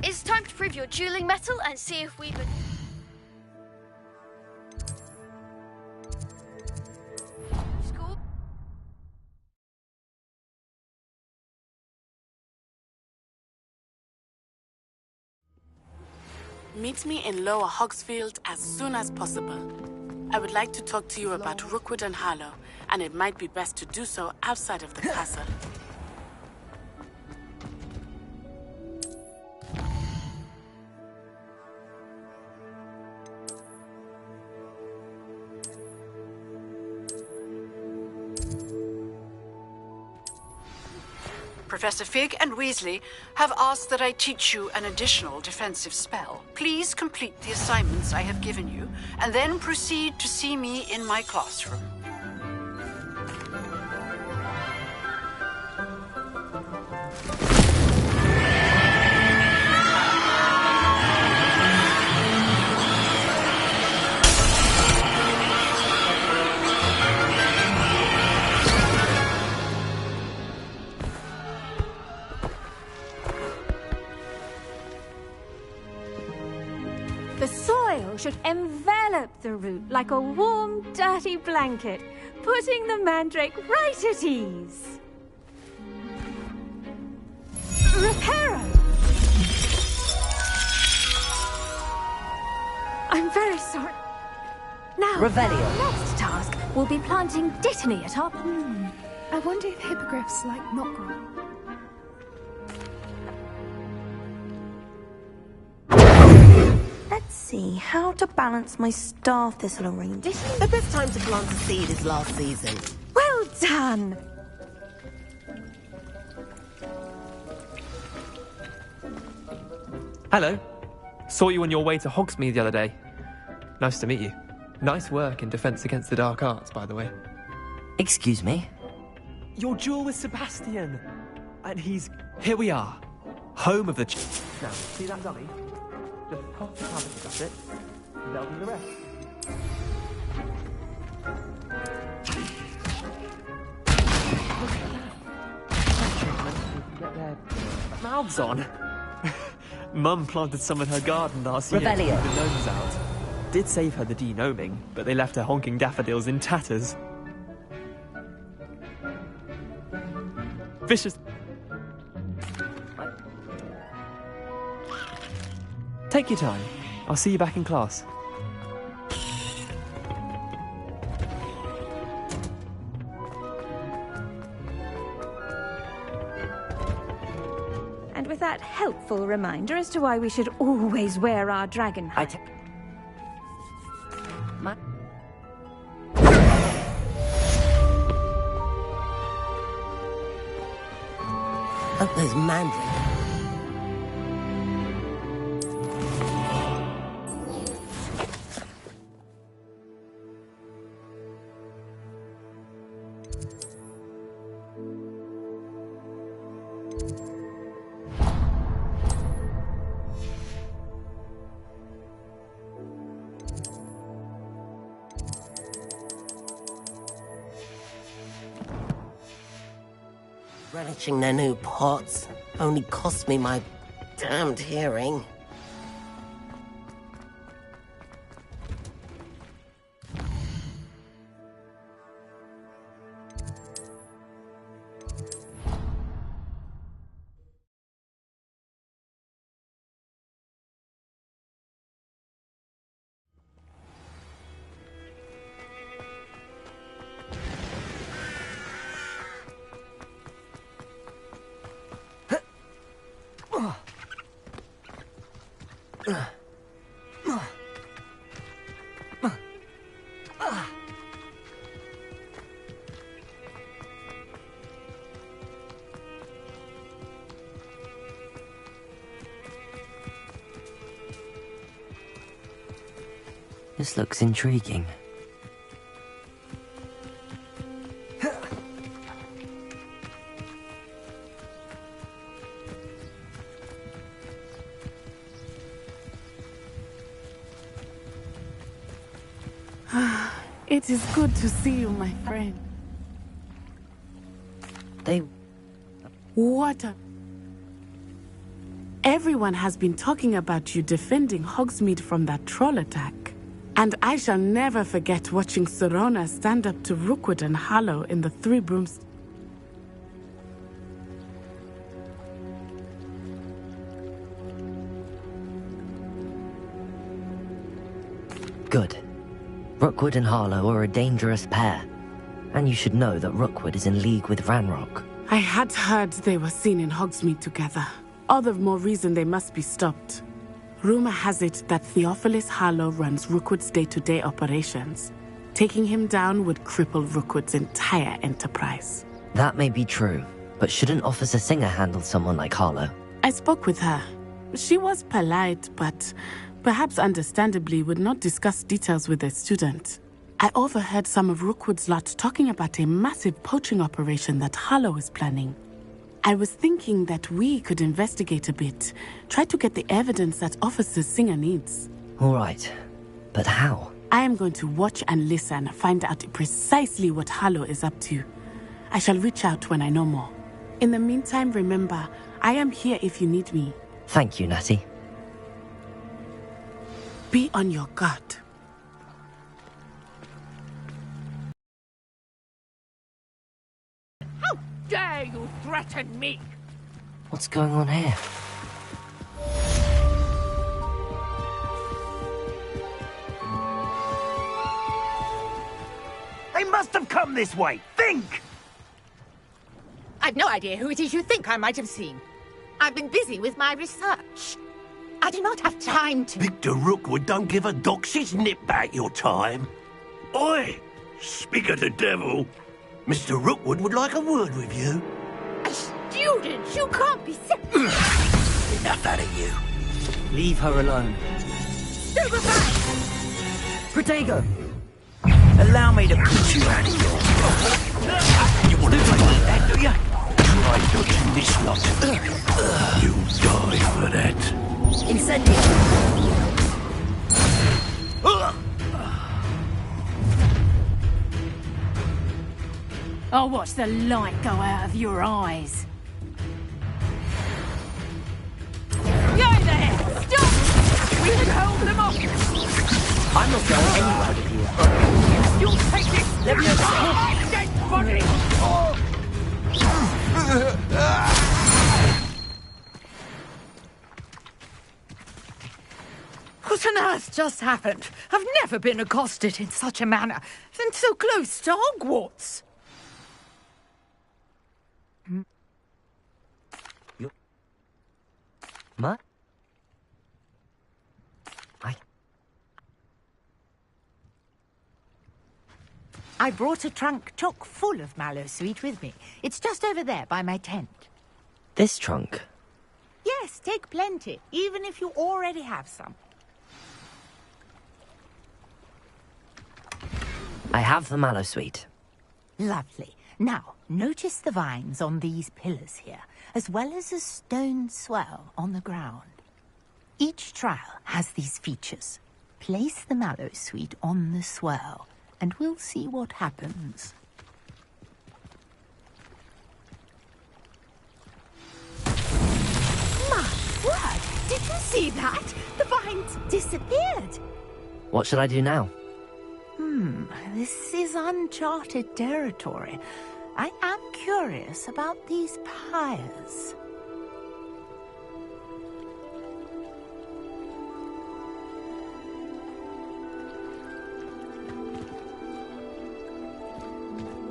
It's time to prove your dueling mettle and see if we would... School? Meet me in Lower Hogsfield as soon as possible. I would like to talk to you about Rookwood and Harlow, and it might be best to do so outside of the castle. Professor Fig and Weasley have asked that I teach you an additional defensive spell. Please complete the assignments I have given you, and then proceed to see me in my classroom. The soil should envelop the root like a warm, dirty blanket, putting the mandrake right at ease. Reparo! I'm very sorry. Now, Revelio. next task will be planting Dittany atop. I wonder if hippogriffs like Nocra. Let's see how to balance my star thistle arrangement. The best time to plant a seed is last season. Well done! Hello. Saw you on your way to Hogsmeade the other day. Nice to meet you. Nice work in Defense Against the Dark Arts, by the way. Excuse me? Your duel with Sebastian. And he's... Here we are. Home of the... Now, see that dummy? Just pop the cabbage, that's it. And they'll do the rest. Look at that. Get their mouths on. Mum planted some in her garden last year to keep the gnomes out. Did save her the de-gnoming, but they left her honking daffodils in tatters. Vicious... Take your time. I'll see you back in class. And with that helpful reminder as to why we should always wear our dragon hide. Hope those mandrakes. Relishing their new pots only cost me my damned hearing. This looks intriguing. It is good to see you, my friend. What a... Everyone has been talking about you defending Hogsmeade from that troll attack. And I shall never forget watching Serona stand up to Rookwood and Harlow in the Three Brooms. Good. Rookwood and Harlow are a dangerous pair. And you should know that Rookwood is in league with Ranrock. I had heard they were seen in Hogsmeade together. All the more reason they must be stopped. Rumor has it that Theophilus Harlow runs Rookwood's day-to-day operations. Taking him down would cripple Rookwood's entire enterprise. That may be true, But shouldn't Officer Singer handle someone like Harlow? I spoke with her. She was polite, but perhaps understandably would not discuss details with a student. I overheard some of Rookwood's lot talking about a massive poaching operation that Harlow is planning. I was thinking that we could investigate a bit, try to get the evidence that Officer Singer needs. All right, but how? I am going to watch and listen, find out precisely what Harlow is up to. I shall reach out when I know more. In the meantime, remember, I am here if you need me. Thank you, Natty. Be on your guard. How dare you threaten me? What's going on here? They must have come this way. Think! I've no idea who it is you think I might have seen. I've been busy with my research. I do not have time to... Victor Rookwood don't give a doxy's nip back your time. Oi! Speak of the devil. Mr. Rookwood would like a word with you. A student? You can't be sick. Enough out of you. Leave her alone. Protego! Allow me to put you out of your... You want to play like that, do you? Try dodging this lot. You'll die for that. Incendio! I'll watch the light go out of your eyes. Go there! Stop! We can hold them off! I'm not going anywhere with you. You'll take this! Let me dead body! What on earth just happened? I've never been accosted in such a manner, and so close to Hogwarts. What? I brought a trunk chock full of mallow sweet with me. It's just over there by my tent. This trunk? Yes, take plenty, even if you already have some. I have the mallow sweet. Lovely. Now, notice the vines on these pillars here, as well as a stone swell on the ground. Each trial has these features. Place the mallow sweet on the swell, and we'll see what happens. My word! Did you see that? The vines disappeared. What should I do now? This is uncharted territory. I am curious about these pyres.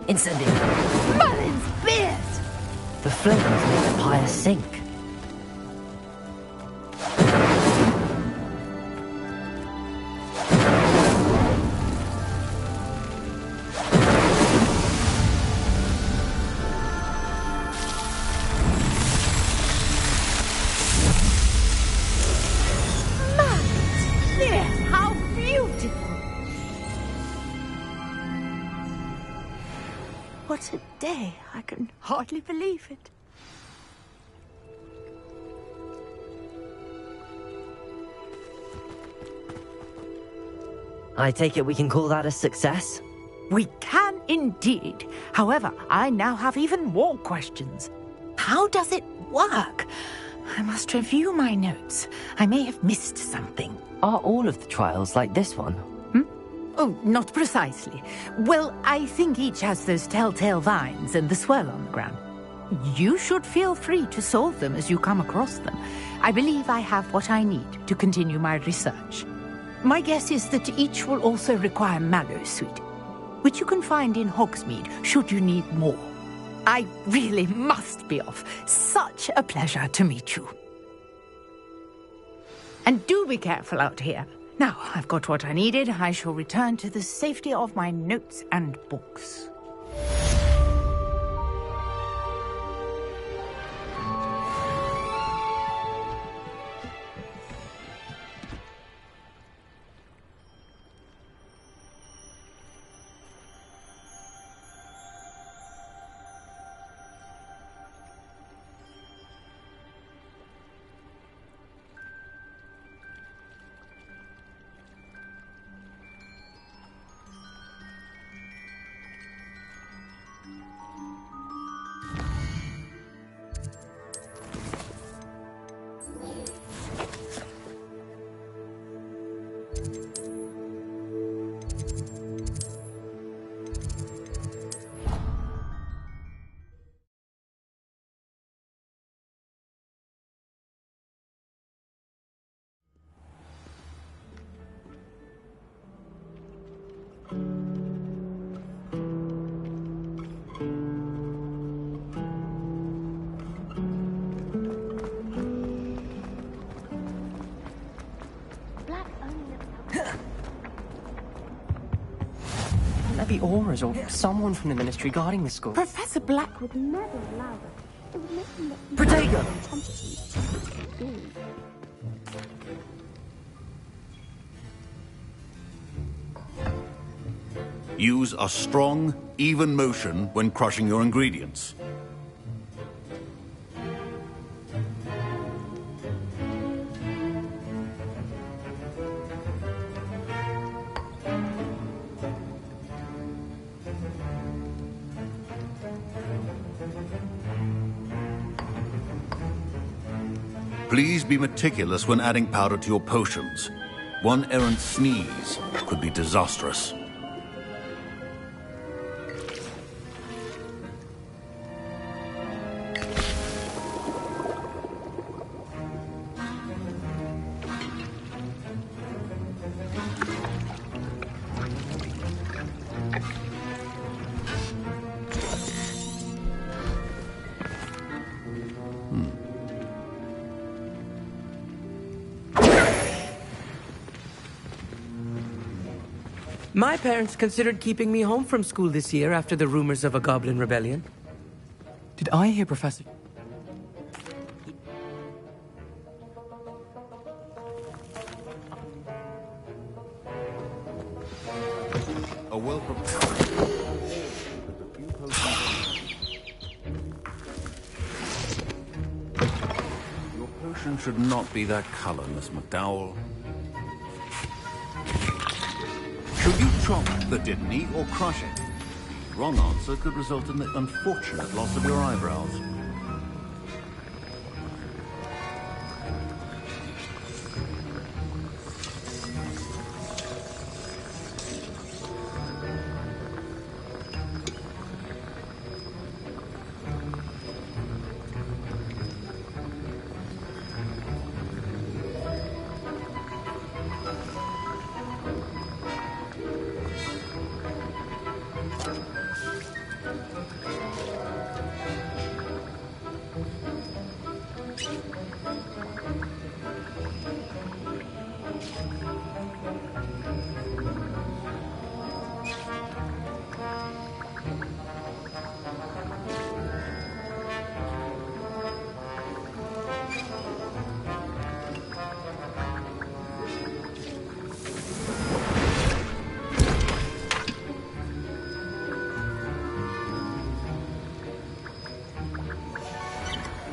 Incendio! Merlin's beard! The flames make the pyre sink. What a day! I can hardly believe it. I take it we can call that a success? We can indeed. However, I now have even more questions. How does it work? I must review my notes. I may have missed something. Are all of the trials like this one? Oh, not precisely. Well, I think each has those telltale vines and the swirl on the ground. You should feel free to solve them as you come across them. I believe I have what I need to continue my research. My guess is that each will also require mallow sweet, which you can find in Hogsmeade should you need more. I really must be off. Such a pleasure to meet you. And do be careful out here. Now, I've got what I needed. I shall return to the safety of my notes and books. There be auras or someone from the ministry guarding the school. Professor Black would never allow it. It would make him look Protego! Use a strong, even motion when crushing your ingredients. Please be meticulous when adding powder to your potions. One errant sneeze could be disastrous. My parents considered keeping me home from school this year after the rumors of a goblin rebellion. Did I hear Professor... A welcome. Your potion should not be that color, Miss McDowell. Should you chop the Didney or crush it? The wrong answer could result in the unfortunate loss of your eyebrows.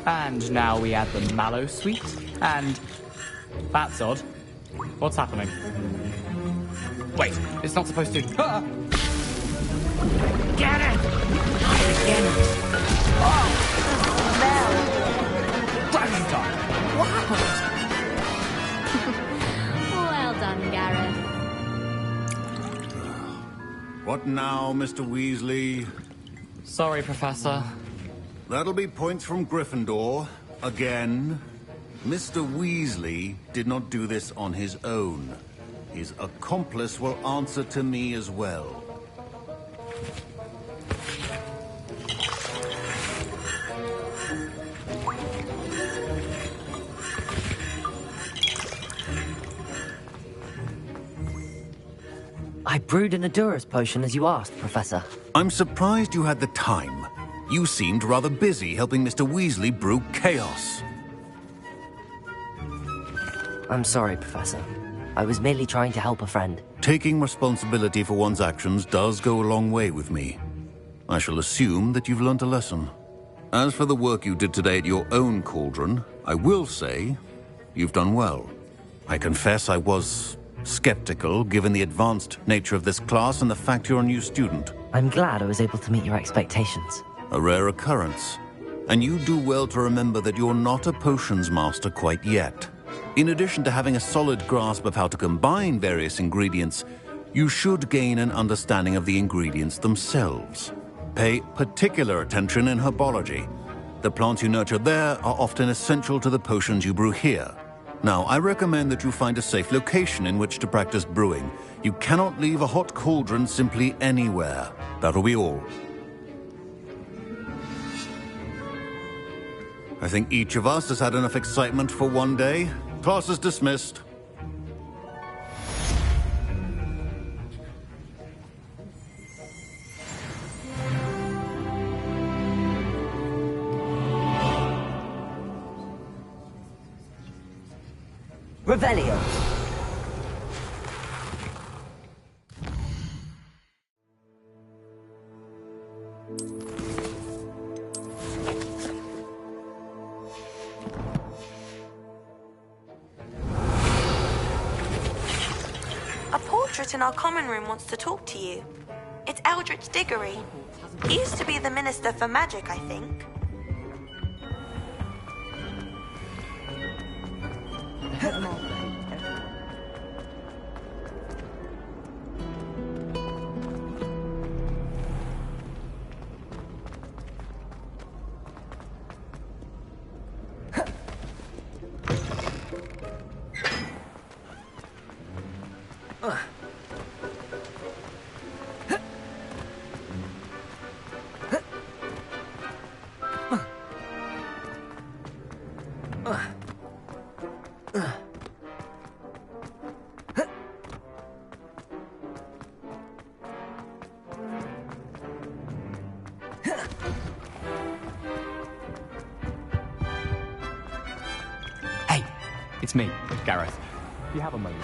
And now we add the mallow sweet, and... That's odd. What's happening? Wait, it's not supposed to... Ah! Get it! Again. Oh! Dragon time! Well done, Gareth. What now, Mr. Weasley? Sorry, Professor. That'll be points from Gryffindor. Again. Mr. Weasley did not do this on his own. His accomplice will answer to me as well. I brewed an Adurus potion as you asked, Professor. I'm surprised you had the time. You seemed rather busy helping Mr. Weasley brew chaos. I'm sorry, Professor. I was merely trying to help a friend. Taking responsibility for one's actions does go a long way with me. I shall assume that you've learnt a lesson. As for the work you did today at your own cauldron, I will say you've done well. I confess I was skeptical, given the advanced nature of this class and the fact you're a new student. I'm glad I was able to meet your expectations. A rare occurrence. And you do well to remember that you're not a potions master quite yet. In addition to having a solid grasp of how to combine various ingredients, you should gain an understanding of the ingredients themselves. Pay particular attention in herbology. The plants you nurture there are often essential to the potions you brew here. Now, I recommend that you find a safe location in which to practice brewing. You cannot leave a hot cauldron simply anywhere. That'll be all. I think each of us has had enough excitement for one day. Class is dismissed. Revelio. A portrait in our common room wants to talk to you. It's Eldritch Diggory. He used to be the Minister for Magic, I think. It's me, Gareth. Do you have a moment?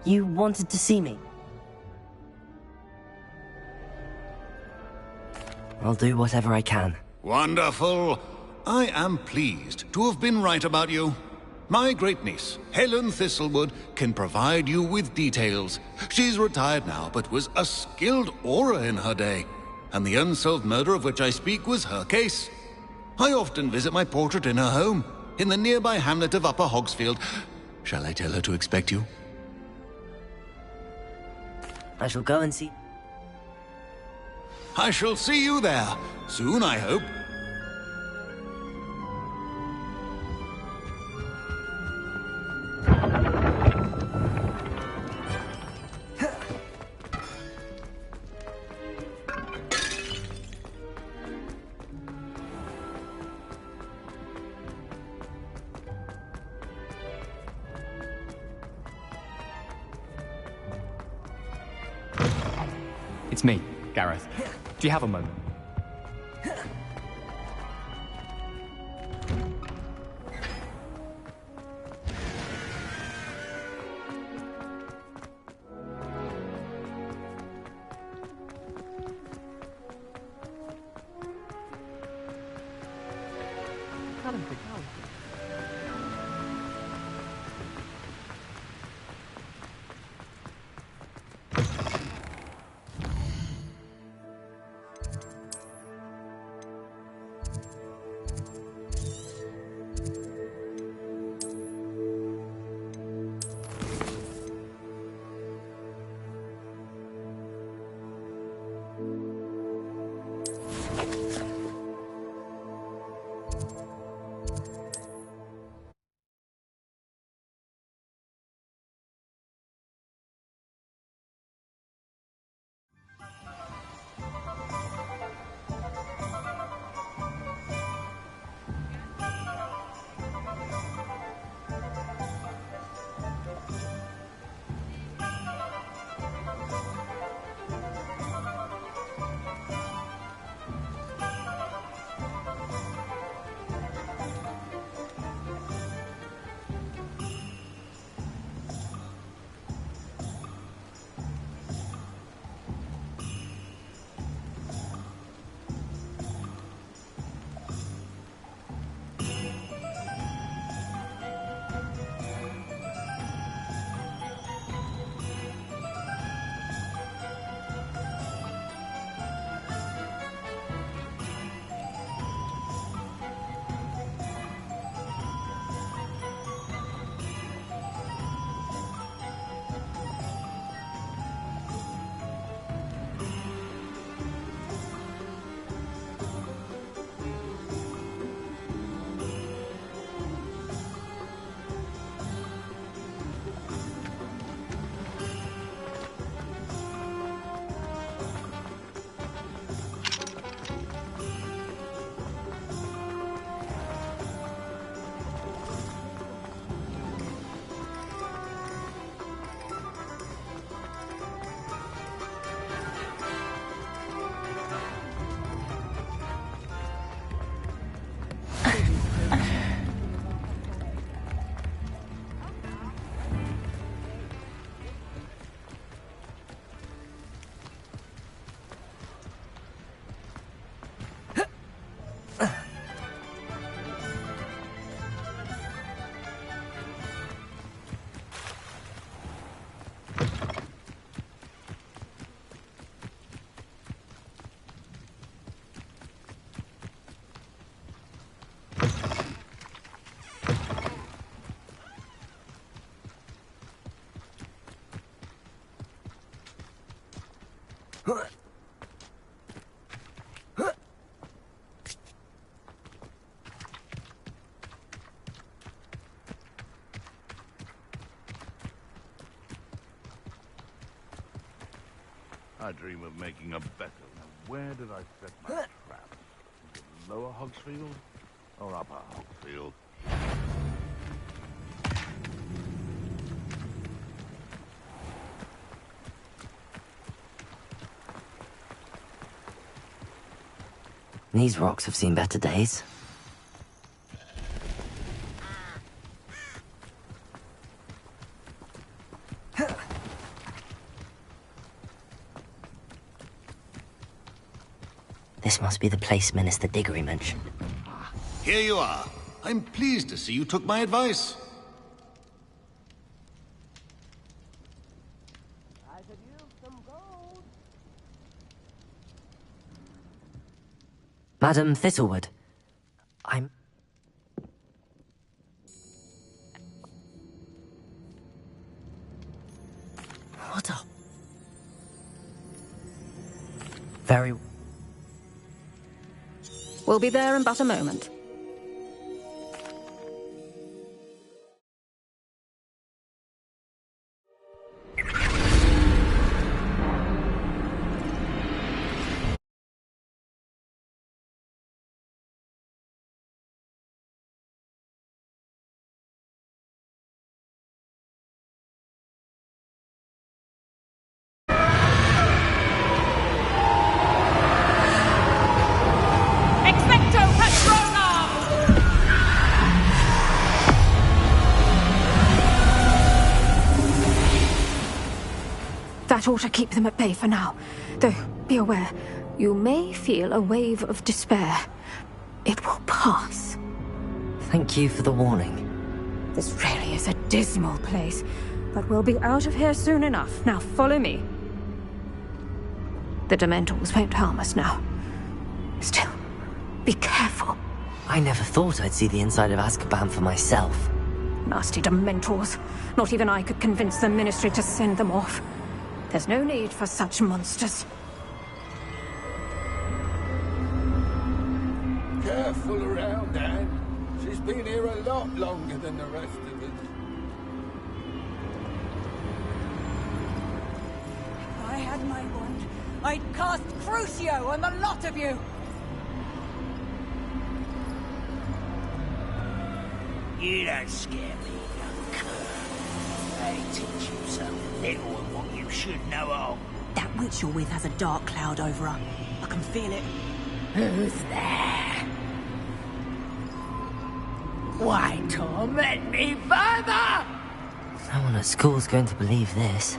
You wanted to see me? I'll do whatever I can. Wonderful. I am pleased to have been right about you. My great-niece, Helen Thistlewood, can provide you with details. She's retired now, but was a skilled aura in her day. And the unsolved murder of which I speak was her case. I often visit my portrait in her home, in the nearby hamlet of Upper Hogsfield. Shall I tell her to expect you? I shall go and see... I shall see you there. Soon, I hope. It's me, Gareth. Do you have a moment? I dream of making a better. Now, where did I set my trap? Is it lower Hogsfield or upper Hogsfield? These rocks have seen better days. This must be the place Minister Diggory mentioned. Here you are. I'm pleased to see you took my advice. Madam Thistlewood, I'm... What a... Very... We'll be there in but a moment. That ought to keep them at bay for now. Though, be aware, you may feel a wave of despair. It will pass. Thank you for the warning. This really is a dismal place, but we'll be out of here soon enough. Now follow me. The Dementors won't harm us now. Still, be careful. I never thought I'd see the inside of Azkaban for myself. Nasty Dementors. Not even I could convince the Ministry to send them off. There's no need for such monsters. Careful around, Anne. She's been here a lot longer than the rest of us. If I had my wand, I'd cast Crucio on the lot of you! You don't scare me, young cur. I teach you something little of what you should know of. That witch you're with has a dark cloud over her. I can feel it. Who's there? Why torment me further? No one at school's going to believe this.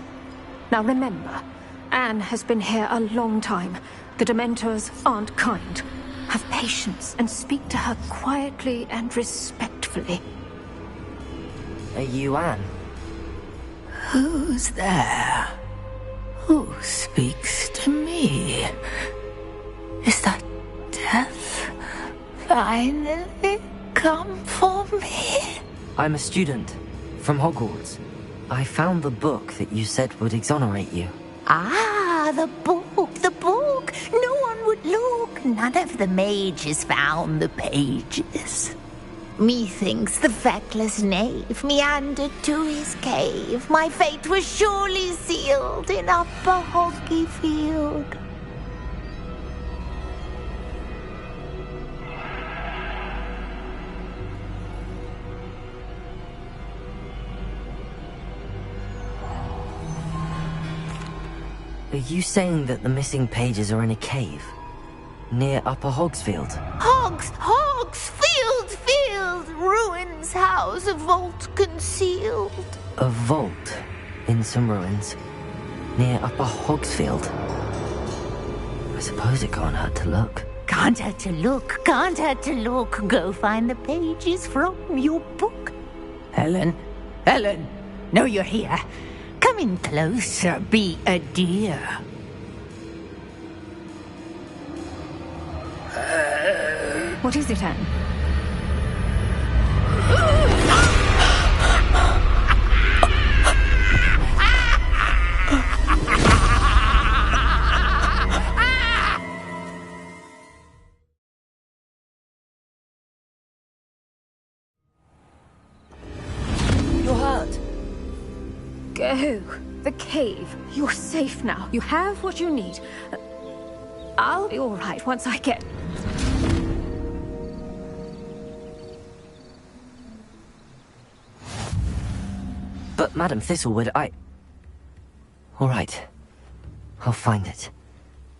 Now remember, Anne has been here a long time. The Dementors aren't kind. Have patience and speak to her quietly and respectfully. Are you Anne? Who's there? Who speaks to me? Is that death finally come for me? I'm a student from Hogwarts. I found the book that you said would exonerate you. Ah, the book, the book. No one would look. None of the mages found the pages. Methinks the feckless knave meandered to his cave. My fate was surely sealed in Upper Hoggyfield. Are you saying that the missing pages are in a cave? Near Upper Hogsfield? Field! Ruins house, a vault concealed. A vault in some ruins? Near Upper Hogsfield? I suppose it can't hurt to look. Can't hurt to look, can't hurt to look. Go find the pages from your book. Helen, know you're here. Come in closer, be a dear. What is it, Anne? You're hurt. Go. The cave. You're safe now. You have what you need. I'll be all right once I get... But, Madam Thistlewood, all right. I'll find it.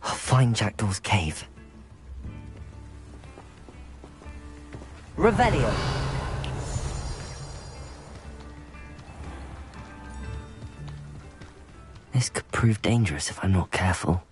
I'll find Jackdaw's cave. Revelio. This could prove dangerous if I'm not careful.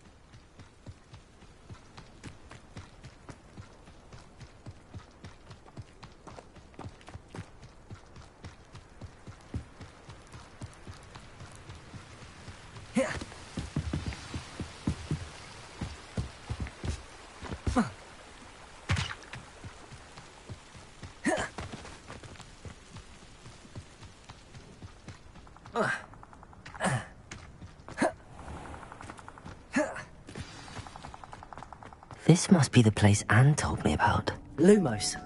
This must be the place Anne told me about. Lumos.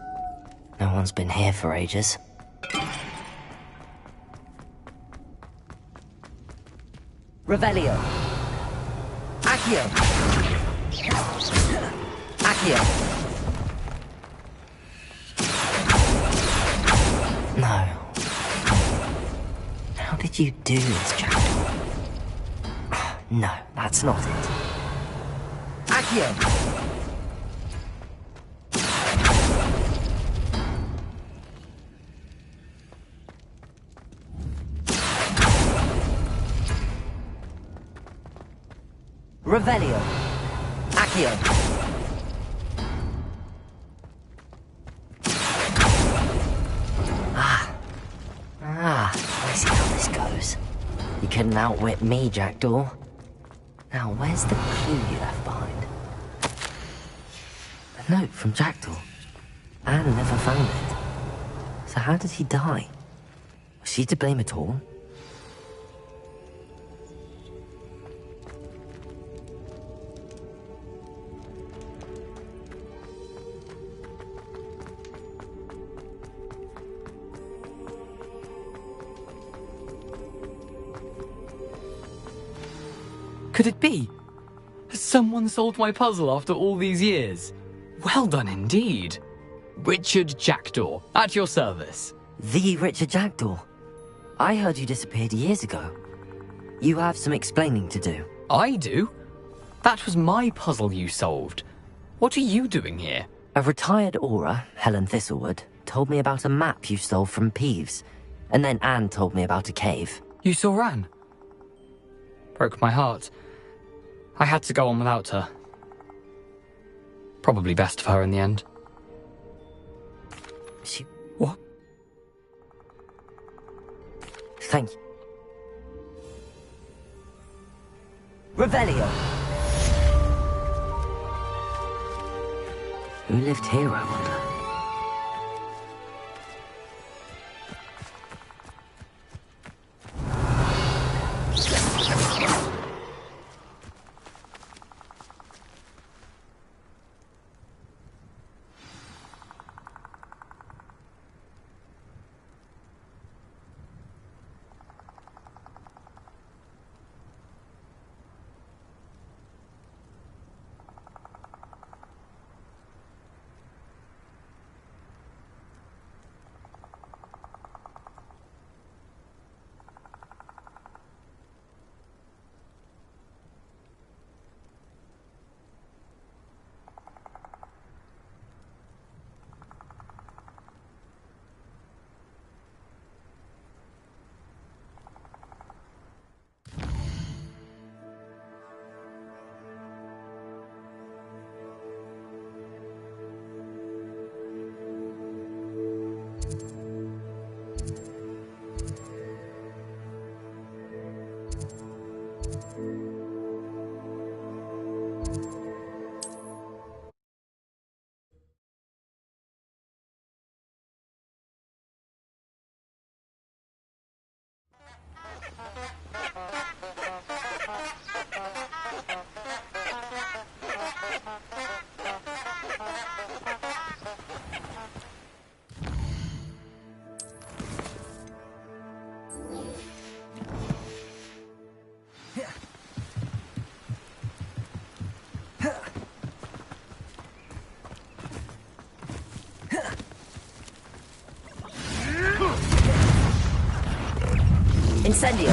No one's been here for ages. Revelio. Accio. Accio. No. How did you do this, Jackdaw? No, that's not it. Accio. Revelio. Accio. I see how this goes. You couldn't outwit me, Jackdaw. Now, where's the clue you left behind? A note from Jackdaw. Anne never found it. So how did he die? Was she to blame at all? Could it be? Has someone solved my puzzle after all these years? Well done indeed. Richard Jackdaw, at your service. The Richard Jackdaw? I heard you disappeared years ago. You have some explaining to do. I do? That was my puzzle you solved. What are you doing here? A retired Aura, Helen Thistlewood, told me about a map you stole from Peeves. And then Anne told me about a cave. You saw Anne? Broke my heart. I had to go on without her. Probably best for her in the end. She... What? Thank you. Revelio! Who lived here, I wonder? Incendio!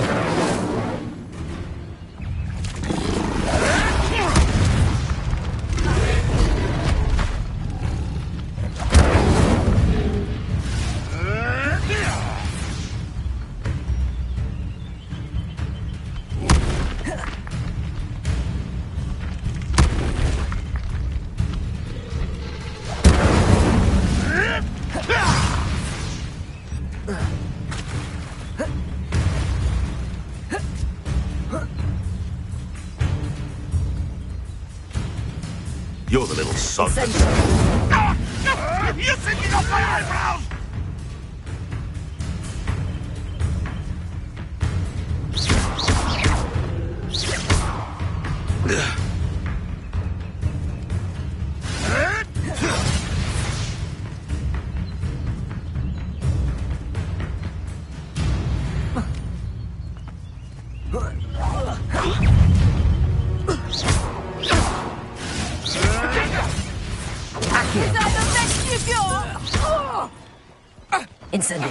You're the little son. You're thinking off my eyebrows! Incendio!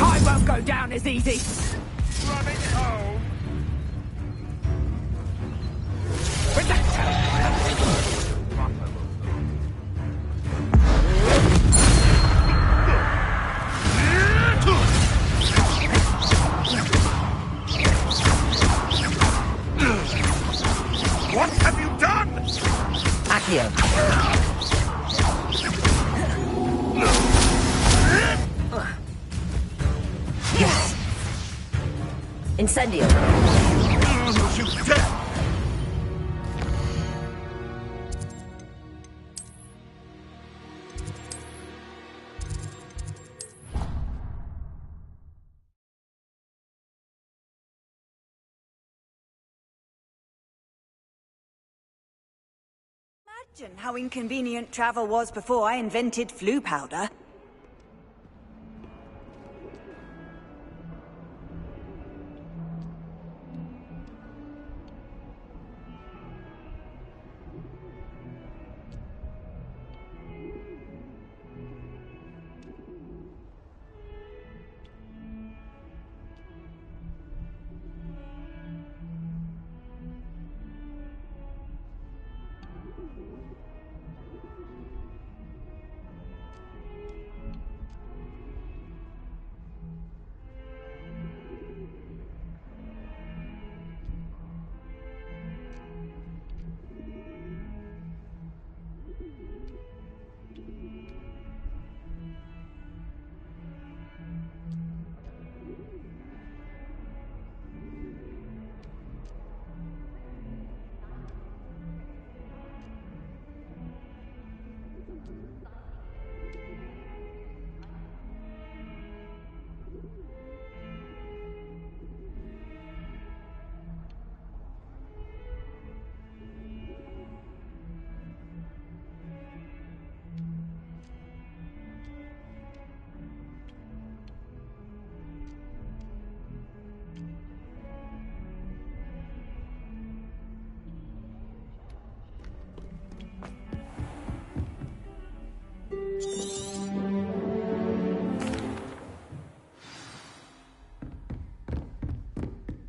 I won't go down as easy. Running home. With that What have you done? Accio! Yes! Incendio! You dare! Imagine how inconvenient travel was before I invented flu powder.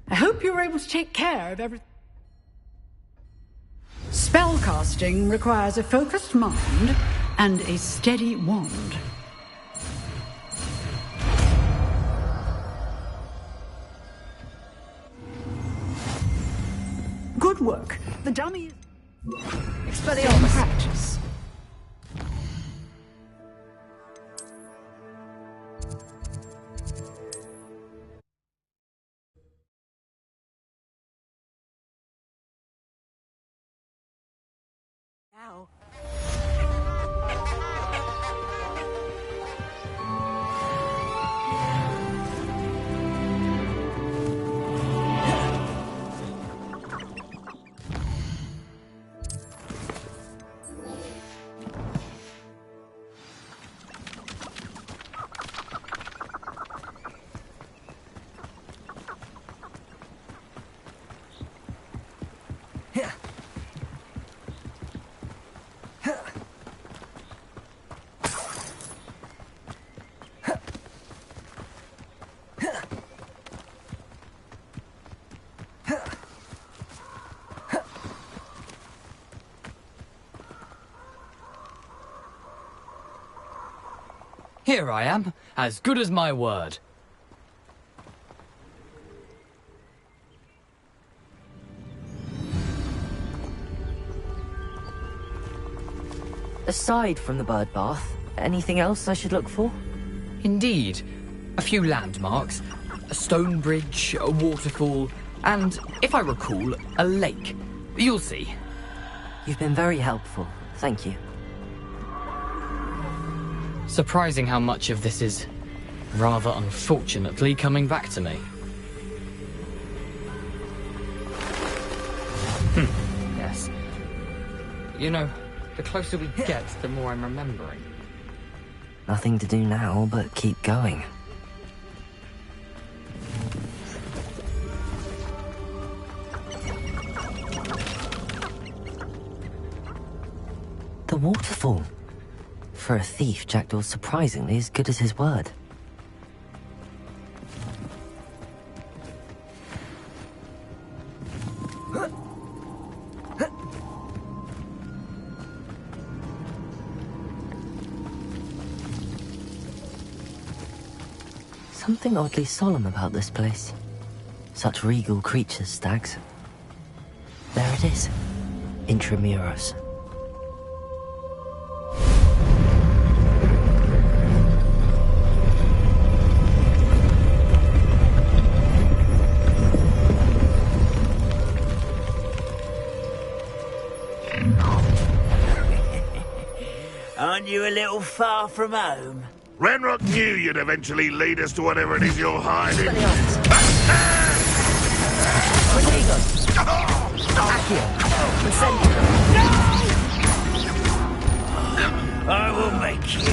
I hope you're able to take care of everything. Spellcasting requires a focused mind and a steady wand. Good work. The dummy is... Expelliarmus. Practice. Now. Here I am, as good as my word. Aside from the bird bath, anything else I should look for? Indeed. A few landmarks, a stone bridge, a waterfall, and, if I recall, a lake. You'll see. You've been very helpful. Thank you. Surprising how much of this is, rather unfortunately, coming back to me. Yes. You know, the closer we get, the more I'm remembering. Nothing to do now but keep going. The waterfall. For a thief, Jackdaw's surprisingly as good as his word. Something oddly solemn about this place. Such regal creatures, stags. There it is. Intramuros. Aren't you a little far from home? Renrock knew you'd eventually lead us to whatever it is you're hiding. I will make you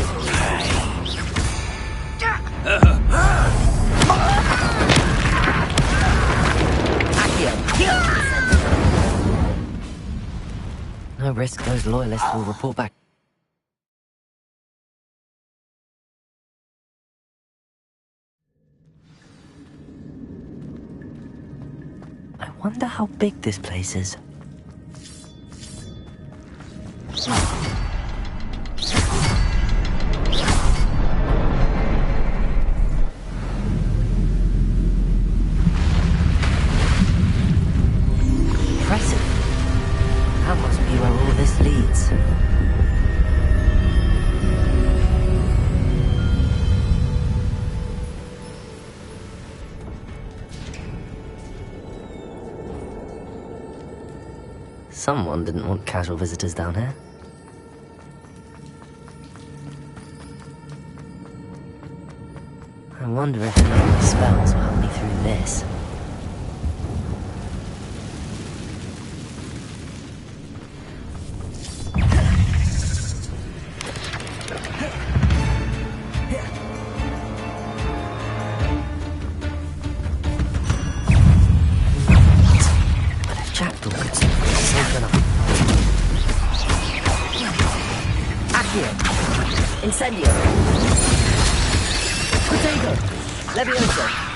No risk those loyalists will report back. I wonder how big this place is. Impressive. That must be where all this leads. Someone didn't want casual visitors down here. I wonder if any of my spells will help me through this. Incendio. Potato. Levioso.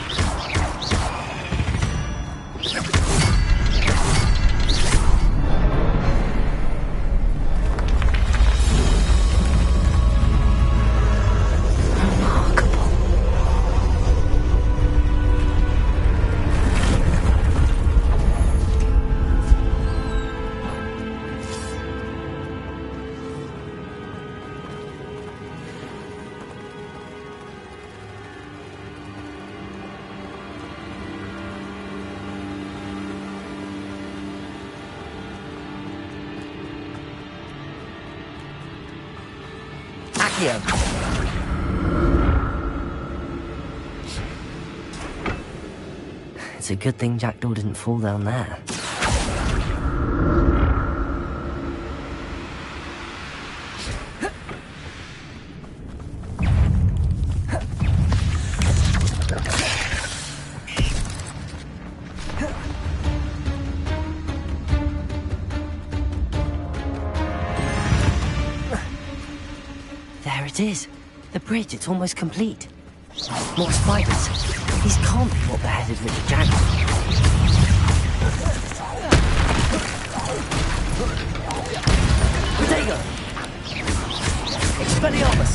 It's a good thing Jackdaw didn't fall down there. There it is. The bridge, it's almost complete. More spiders. These can't be what beheaded Richard Jackdaw. Potato. Expelliarmus.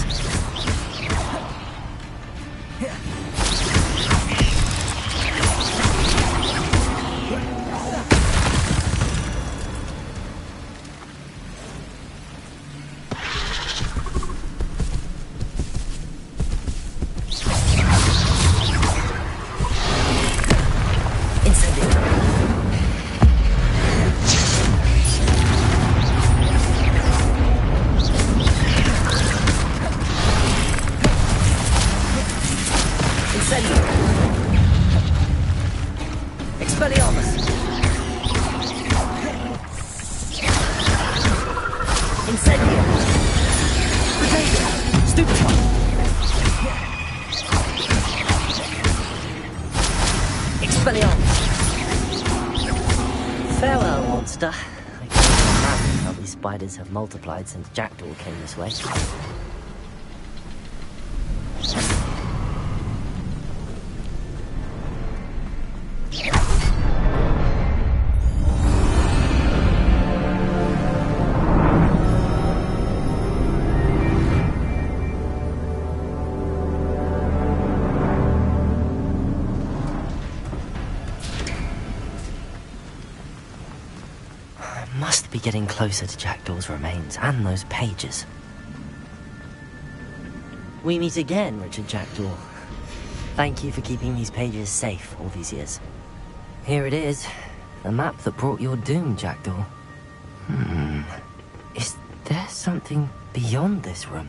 Farewell, monster. I can't imagine how these spiders have multiplied since Jackdaw came this way. Must be getting closer to Jackdaw's remains and those pages. We meet again, Richard Jackdaw. Thank you for keeping these pages safe all these years. Here it is, the map that brought your doom, Jackdaw. Is there something beyond this room?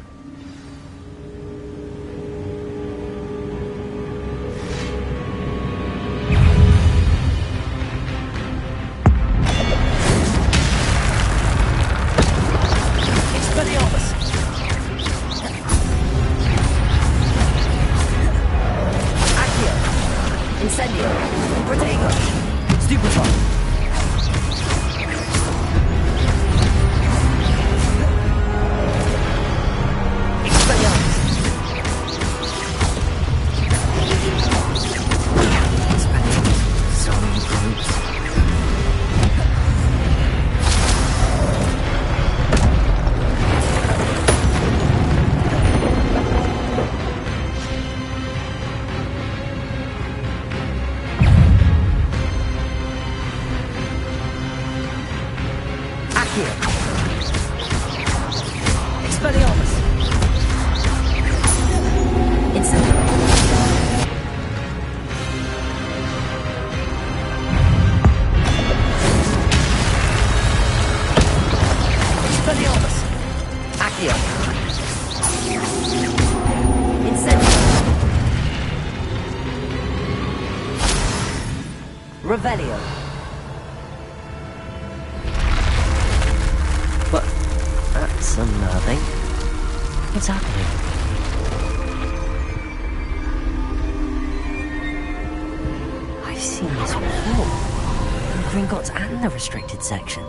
Revelio. What? That's unnerving. What's happening? I've seen this before. In Gringotts and the restricted section.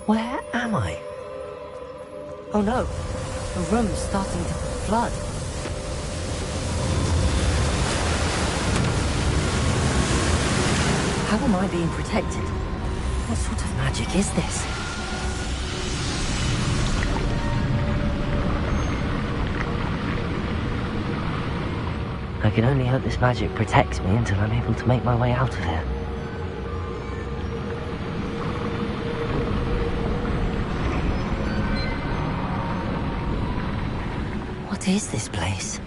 Where am I? Oh no, the room's starting to flood. How am I being protected? What sort of magic is this? I can only hope this magic protects me until I'm able to make my way out of here. What is this place?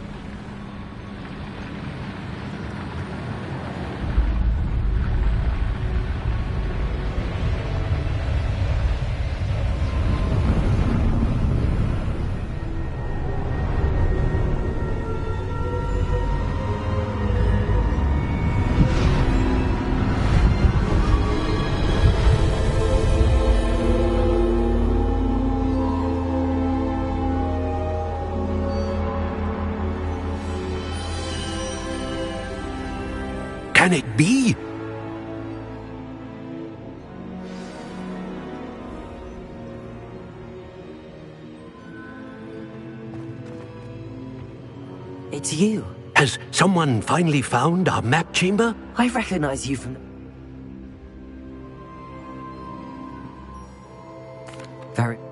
Can it be? It's you. Has someone finally found our map chamber? I recognize you from... Very...